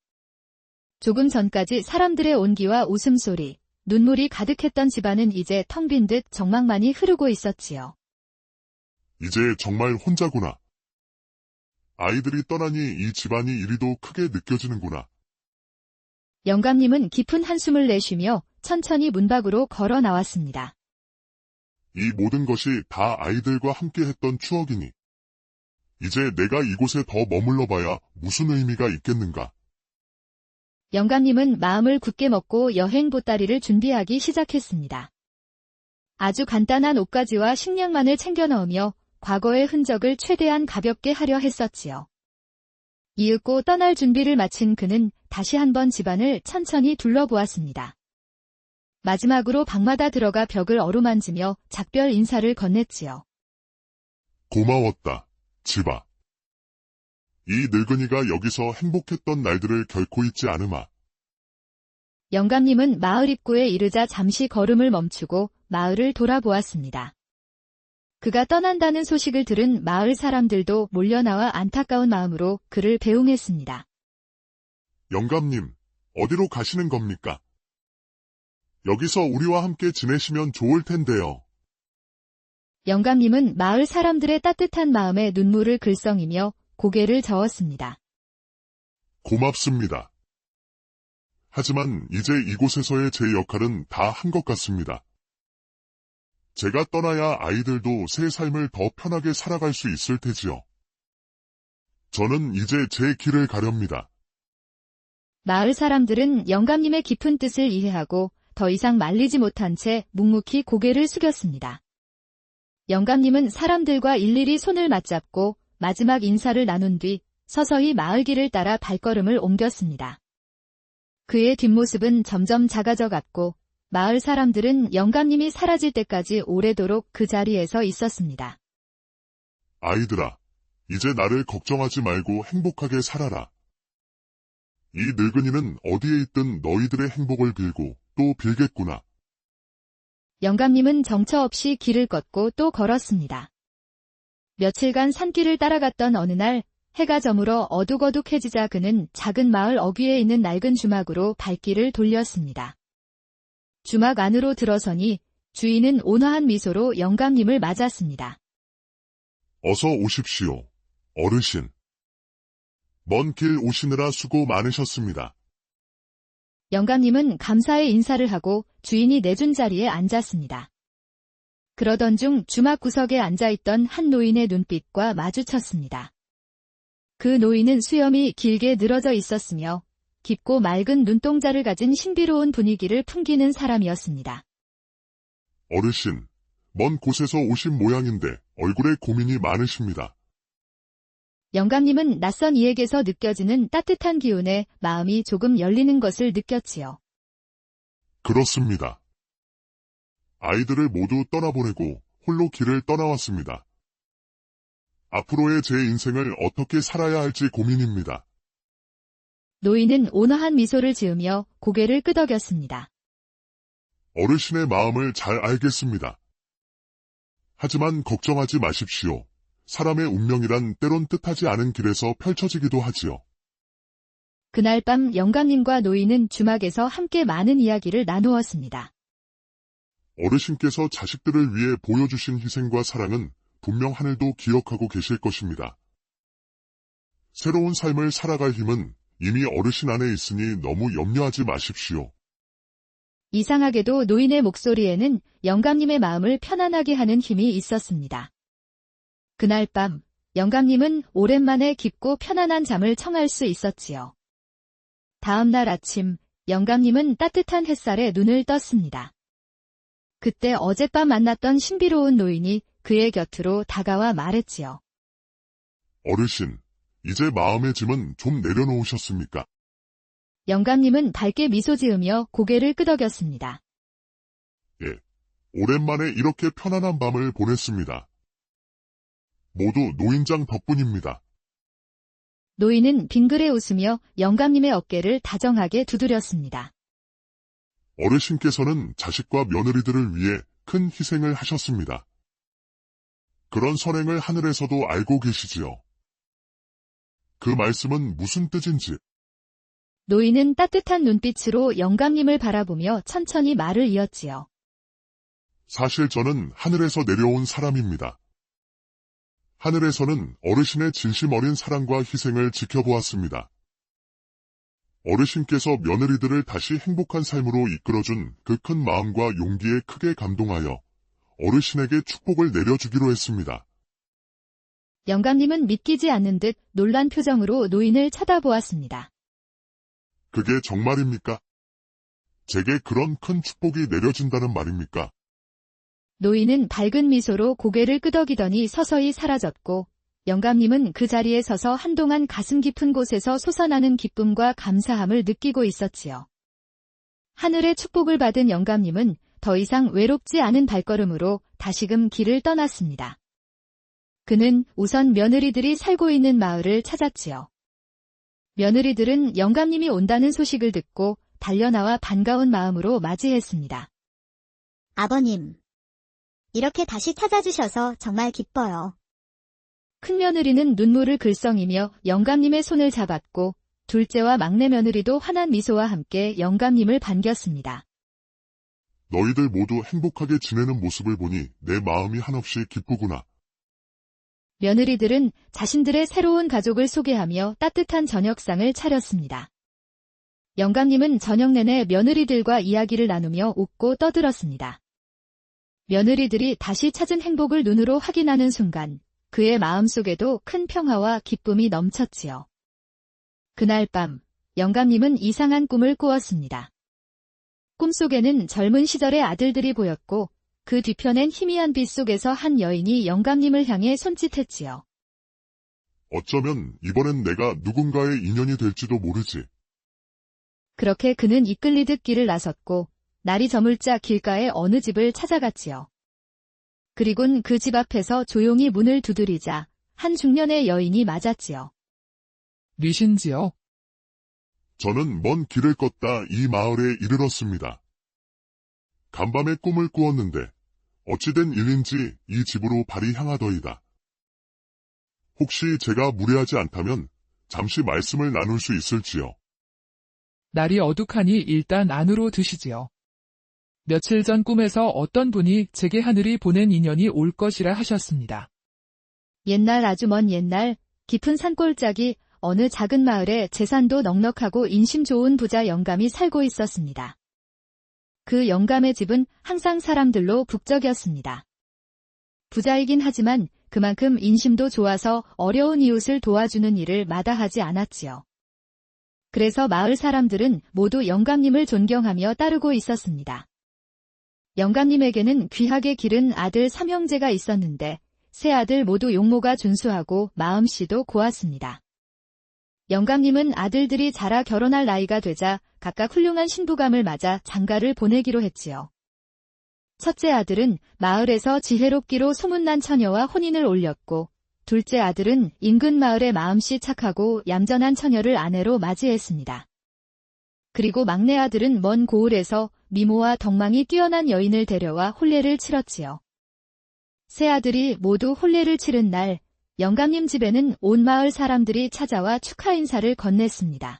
조금 전까지 사람들의 온기와 웃음소리, 눈물이 가득했던 집안은 이제 텅 빈 듯 정막만이 흐르고 있었지요. 이제 정말 혼자구나. 아이들이 떠나니 이 집안이 이리도 크게 느껴지는구나. 영감님은 깊은 한숨을 내쉬며 천천히 문 밖으로 걸어 나왔습니다. 이 모든 것이 다 아이들과 함께 했던 추억이니 이제 내가 이곳에 더 머물러 봐야 무슨 의미가 있겠는가. 영감님은 마음을 굳게 먹고 여행 보따리를 준비하기 시작했습니다. 아주 간단한 옷가지와 식량만을 챙겨 넣으며 과거의 흔적을 최대한 가볍게 하려 했었지요. 이윽고 떠날 준비를 마친 그는 다시 한번 집안을 천천히 둘러보았습니다. 마지막으로 방마다 들어가 벽을 어루만지며 작별 인사를 건넸지요. 고마웠다, 집아. 이 늙은이가 여기서 행복했던 날들을 결코 잊지 않으마. 영감님은 마을 입구에 이르자 잠시 걸음을 멈추고 마을을 돌아보았습니다. 그가 떠난다는 소식을 들은 마을 사람들도 몰려나와 안타까운 마음으로 그를 배웅했습니다. 영감님, 어디로 가시는 겁니까? 여기서 우리와 함께 지내시면 좋을 텐데요. 영감님은 마을 사람들의 따뜻한 마음에 눈물을 글썽이며 고개를 저었습니다. 고맙습니다. 하지만 이제 이곳에서의 제 역할은 다 한 것 같습니다. 제가 떠나야 아이들도 새 삶을 더 편하게 살아갈 수 있을 테지요. 저는 이제 제 길을 가렵니다. 마을 사람들은 영감님의 깊은 뜻을 이해하고 더 이상 말리지 못한 채 묵묵히 고개를 숙였습니다. 영감님은 사람들과 일일이 손을 맞잡고 마지막 인사를 나눈 뒤 서서히 마을 길을 따라 발걸음을 옮겼습니다. 그의 뒷모습은 점점 작아져 갔고 마을 사람들은 영감님이 사라질 때까지 오래도록 그 자리에서 있었습니다. 아이들아, 이제 나를 걱정하지 말고 행복하게 살아라. 이 늙은이는 어디에 있든 너희들의 행복을 빌고 또 빌겠구나. 영감님은 정처 없이 길을 걷고 또 걸었습니다. 며칠간 산길을 따라갔던 어느 날 해가 저물어 어둑어둑해지자 그는 작은 마을 어귀에 있는 낡은 주막으로 발길을 돌렸습니다. 주막 안으로 들어서니 주인은 온화한 미소로 영감님을 맞았습니다. 어서 오십시오, 어르신. 먼 길 오시느라 수고 많으셨습니다. 영감님은 감사의 인사를 하고 주인이 내준 자리에 앉았습니다. 그러던 중 주막 구석에 앉아있던 한 노인의 눈빛과 마주쳤습니다. 그 노인은 수염이 길게 늘어져 있었으며 깊고 맑은 눈동자를 가진 신비로운 분위기를 풍기는 사람이었습니다. 어르신, 먼 곳에서 오신 모양인데 얼굴에 고민이 많으십니다. 영감님은 낯선 이에게서 느껴지는 따뜻한 기운에 마음이 조금 열리는 것을 느꼈지요. 그렇습니다. 아이들을 모두 떠나보내고 홀로 길을 떠나왔습니다. 앞으로의 제 인생을 어떻게 살아야 할지 고민입니다. 노인은 온화한 미소를 지으며 고개를 끄덕였습니다. 어르신의 마음을 잘 알겠습니다. 하지만 걱정하지 마십시오. 사람의 운명이란 때론 뜻하지 않은 길에서 펼쳐지기도 하지요. 그날 밤 영감님과 노인은 주막에서 함께 많은 이야기를 나누었습니다. 어르신께서 자식들을 위해 보여주신 희생과 사랑은 분명 하늘도 기억하고 계실 것입니다. 새로운 삶을 살아갈 힘은 이미 어르신 안에 있으니 너무 염려하지 마십시오. 이상하게도 노인의 목소리에는 영감님의 마음을 편안하게 하는 힘이 있었습니다. 그날 밤 영감님은 오랜만에 깊고 편안한 잠을 청할 수 있었지요. 다음 날 아침 영감님은 따뜻한 햇살에 눈을 떴습니다. 그때 어젯밤 만났던 신비로운 노인이 그의 곁으로 다가와 말했지요. 어르신, 이제 마음의 짐은 좀 내려놓으셨습니까? 영감님은 밝게 미소 지으며 고개를 끄덕였습니다. 예, 오랜만에 이렇게 편안한 밤을 보냈습니다. 모두 노인장 덕분입니다. 노인은 빙그레 웃으며 영감님의 어깨를 다정하게 두드렸습니다. 어르신께서는 자식과 며느리들을 위해 큰 희생을 하셨습니다. 그런 선행을 하늘에서도 알고 계시지요. 그 말씀은 무슨 뜻인지. 노인은 따뜻한 눈빛으로 영감님을 바라보며 천천히 말을 이었지요. 사실 저는 하늘에서 내려온 사람입니다. 하늘에서는 어르신의 진심 어린 사랑과 희생을 지켜보았습니다. 어르신께서 며느리들을 다시 행복한 삶으로 이끌어준 그 큰 마음과 용기에 크게 감동하여 어르신에게 축복을 내려주기로 했습니다. 영감님은 믿기지 않는 듯 놀란 표정으로 노인을 쳐다보았습니다. 그게 정말입니까? 제게 그런 큰 축복이 내려진다는 말입니까? 노인은 밝은 미소로 고개를 끄덕이더니 서서히 사라졌고 영감님은 그 자리에 서서 한동안 가슴 깊은 곳에서 솟아나는 기쁨과 감사함을 느끼고 있었지요. 하늘의 축복을 받은 영감님은 더 이상 외롭지 않은 발걸음으로 다시금 길을 떠났습니다. 그는 우선 며느리들이 살고 있는 마을을 찾았지요. 며느리들은 영감님이 온다는 소식을 듣고 달려나와 반가운 마음으로 맞이했습니다. 아버님, 이렇게 다시 찾아주셔서 정말 기뻐요. 큰며느리는 눈물을 글썽이며 영감님의 손을 잡았고 둘째와 막내 며느리도 환한 미소와 함께 영감님을 반겼습니다. 너희들 모두 행복하게 지내는 모습을 보니 내 마음이 한없이 기쁘구나. 며느리들은 자신들의 새로운 가족을 소개하며 따뜻한 저녁상을 차렸습니다. 영감님은 저녁 내내 며느리들과 이야기를 나누며 웃고 떠들었습니다. 며느리들이 다시 찾은 행복을 눈으로 확인하는 순간 그의 마음속에도 큰 평화와 기쁨이 넘쳤지요. 그날 밤, 영감님은 이상한 꿈을 꾸었습니다. 꿈속에는 젊은 시절의 아들들이 보였고 그 뒤편엔 희미한 빛 속에서 한 여인이 영감님을 향해 손짓했지요. 어쩌면 이번엔 내가 누군가의 인연이 될지도 모르지. 그렇게 그는 이끌리듯 길을 나섰고 날이 저물자 길가의 어느 집을 찾아갔지요. 그리곤 그 집 앞에서 조용히 문을 두드리자 한 중년의 여인이 맞았지요. 뉘신지요? 저는 먼 길을 걷다 이 마을에 이르렀습니다. 간밤에 꿈을 꾸었는데 어찌된 일인지 이 집으로 발이 향하더이다. 혹시 제가 무례하지 않다면 잠시 말씀을 나눌 수 있을지요? 날이 어둑하니 일단 안으로 드시지요. 며칠 전 꿈에서 어떤 분이 제게 하늘이 보낸 인연이 올 것이라 하셨습니다. 옛날 아주 먼 옛날 깊은 산골짜기 어느 작은 마을에 재산도 넉넉하고 인심 좋은 부자 영감이 살고 있었습니다. 그 영감의 집은 항상 사람들로 북적였습니다. 부자이긴 하지만 그만큼 인심도 좋아서 어려운 이웃을 도와주는 일을 마다하지 않았지요. 그래서 마을 사람들은 모두 영감님을 존경하며 따르고 있었습니다. 영감님에게는 귀하게 기른 아들 3형제가 있었는데 세 아들 모두 용모가 준수하고 마음씨도 고왔습니다. 영감님은 아들들이 자라 결혼할 나이가 되자 각각 훌륭한 신부감을 맞아 장가를 보내기로 했지요. 첫째 아들은 마을에서 지혜롭기로 소문난 처녀와 혼인을 올렸고 둘째 아들은 인근 마을의 마음씨 착하고 얌전한 처녀를 아내로 맞이했습니다. 그리고 막내 아들은 먼 고을에서 미모와 덕망이 뛰어난 여인을 데려와 혼례를 치렀지요. 세 아들이 모두 혼례를 치른 날 영감님 집에는 온 마을 사람들이 찾아와 축하 인사를 건넸습니다.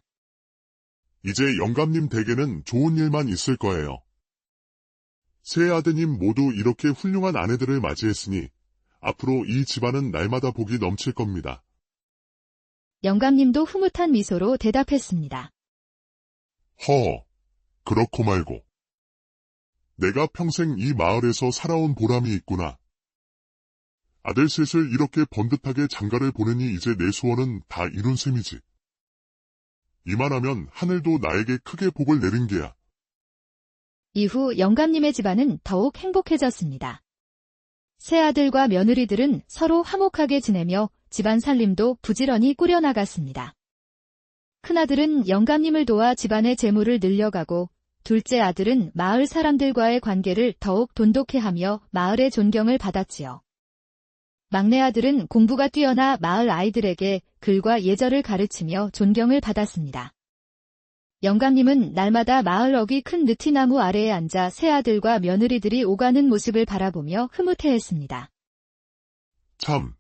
이제 영감님 댁에는 좋은 일만 있을 거예요. 세 아드님 모두 이렇게 훌륭한 아내들을 맞이했으니 앞으로 이 집안은 날마다 복이 넘칠 겁니다. 영감님도 흐뭇한 미소로 대답했습니다. 허, 그렇고 말고. 내가 평생 이 마을에서 살아온 보람이 있구나. 아들 셋을 이렇게 번듯하게 장가를 보내니 이제 내 소원은 다 이룬 셈이지. 이만하면 하늘도 나에게 크게 복을 내린 게야. 이후 영감님의 집안은 더욱 행복해졌습니다. 세 아들과 며느리들은 서로 화목하게 지내며 집안 살림도 부지런히 꾸려나갔습니다. 큰아들은 영감님을 도와 집안의 재물을 늘려가고 둘째 아들은 마을 사람들과의 관계를 더욱 돈독해하며 마을의 존경을 받았지요. 막내 아들은 공부가 뛰어나 마을 아이들에게 글과 예절을 가르치며 존경을 받았습니다. 영감님은 날마다 마을 어귀 큰 느티나무 아래에 앉아 세 아들과 며느리들이 오가는 모습을 바라보며 흐뭇해했습니다. 참,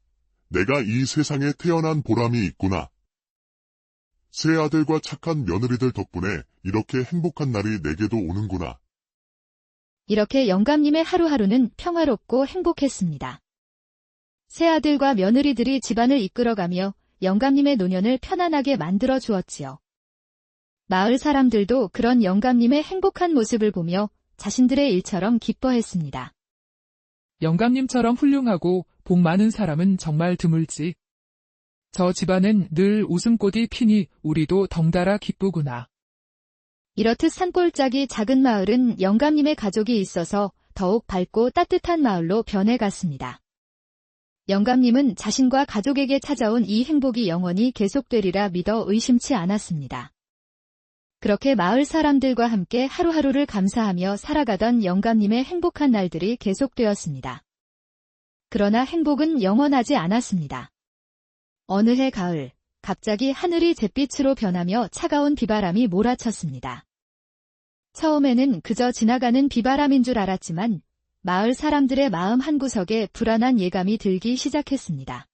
내가 이 세상에 태어난 보람이 있구나. 세 아들과 착한 며느리들 덕분에 이렇게 행복한 날이 내게도 오는구나. 이렇게 영감님의 하루하루는 평화롭고 행복했습니다. 세 아들과 며느리들이 집안을 이끌어가며 영감님의 노년을 편안하게 만들어 주었지요. 마을 사람들도 그런 영감님의 행복한 모습을 보며 자신들의 일처럼 기뻐했습니다. 영감님처럼 훌륭하고 복 많은 사람은 정말 드물지. 저 집안엔 늘 웃음꽃이 피니 우리도 덩달아 기쁘구나. 이렇듯 산골짜기 작은 마을은 영감님의 가족이 있어서 더욱 밝고 따뜻한 마을로 변해갔습니다. 영감님은 자신과 가족에게 찾아온 이 행복이 영원히 계속되리라 믿어 의심치 않았습니다. 그렇게 마을 사람들과 함께 하루하루를 감사하며 살아가던 영감님의 행복한 날들이 계속되었습니다. 그러나 행복은 영원하지 않았습니다. 어느 해 가을, 갑자기 하늘이 잿빛으로 변하며 차가운 비바람이 몰아쳤습니다. 처음에는 그저 지나가는 비바람인 줄 알았지만 마을 사람들의 마음 한구석에 불안한 예감이 들기 시작했습니다.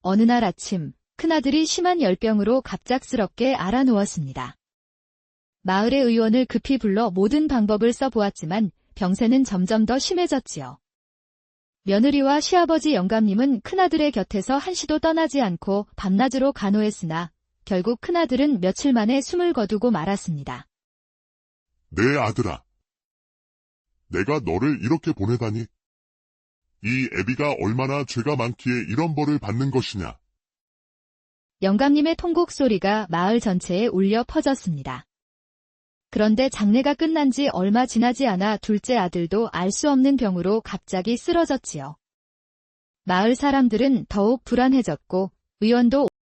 어느 날 아침, 큰아들이 심한 열병으로 갑작스럽게 앓아누웠습니다. 마을의 의원을 급히 불러 모든 방법을 써보았지만 병세는 점점 더 심해졌지요. 며느리와 시아버지 영감님은 큰아들의 곁에서 한시도 떠나지 않고 밤낮으로 간호했으나 결국 큰아들은 며칠 만에 숨을 거두고 말았습니다. 내 아들아, 내가 너를 이렇게 보내다니. 이 애비가 얼마나 죄가 많기에 이런 벌을 받는 것이냐. 영감님의 통곡 소리가 마을 전체에 울려 퍼졌습니다. 그런데 장례가 끝난 지 얼마 지나지 않아 둘째 아들도 알 수 없는 병으로 갑자기 쓰러졌지요. 마을 사람들은 더욱 불안해졌고 의원도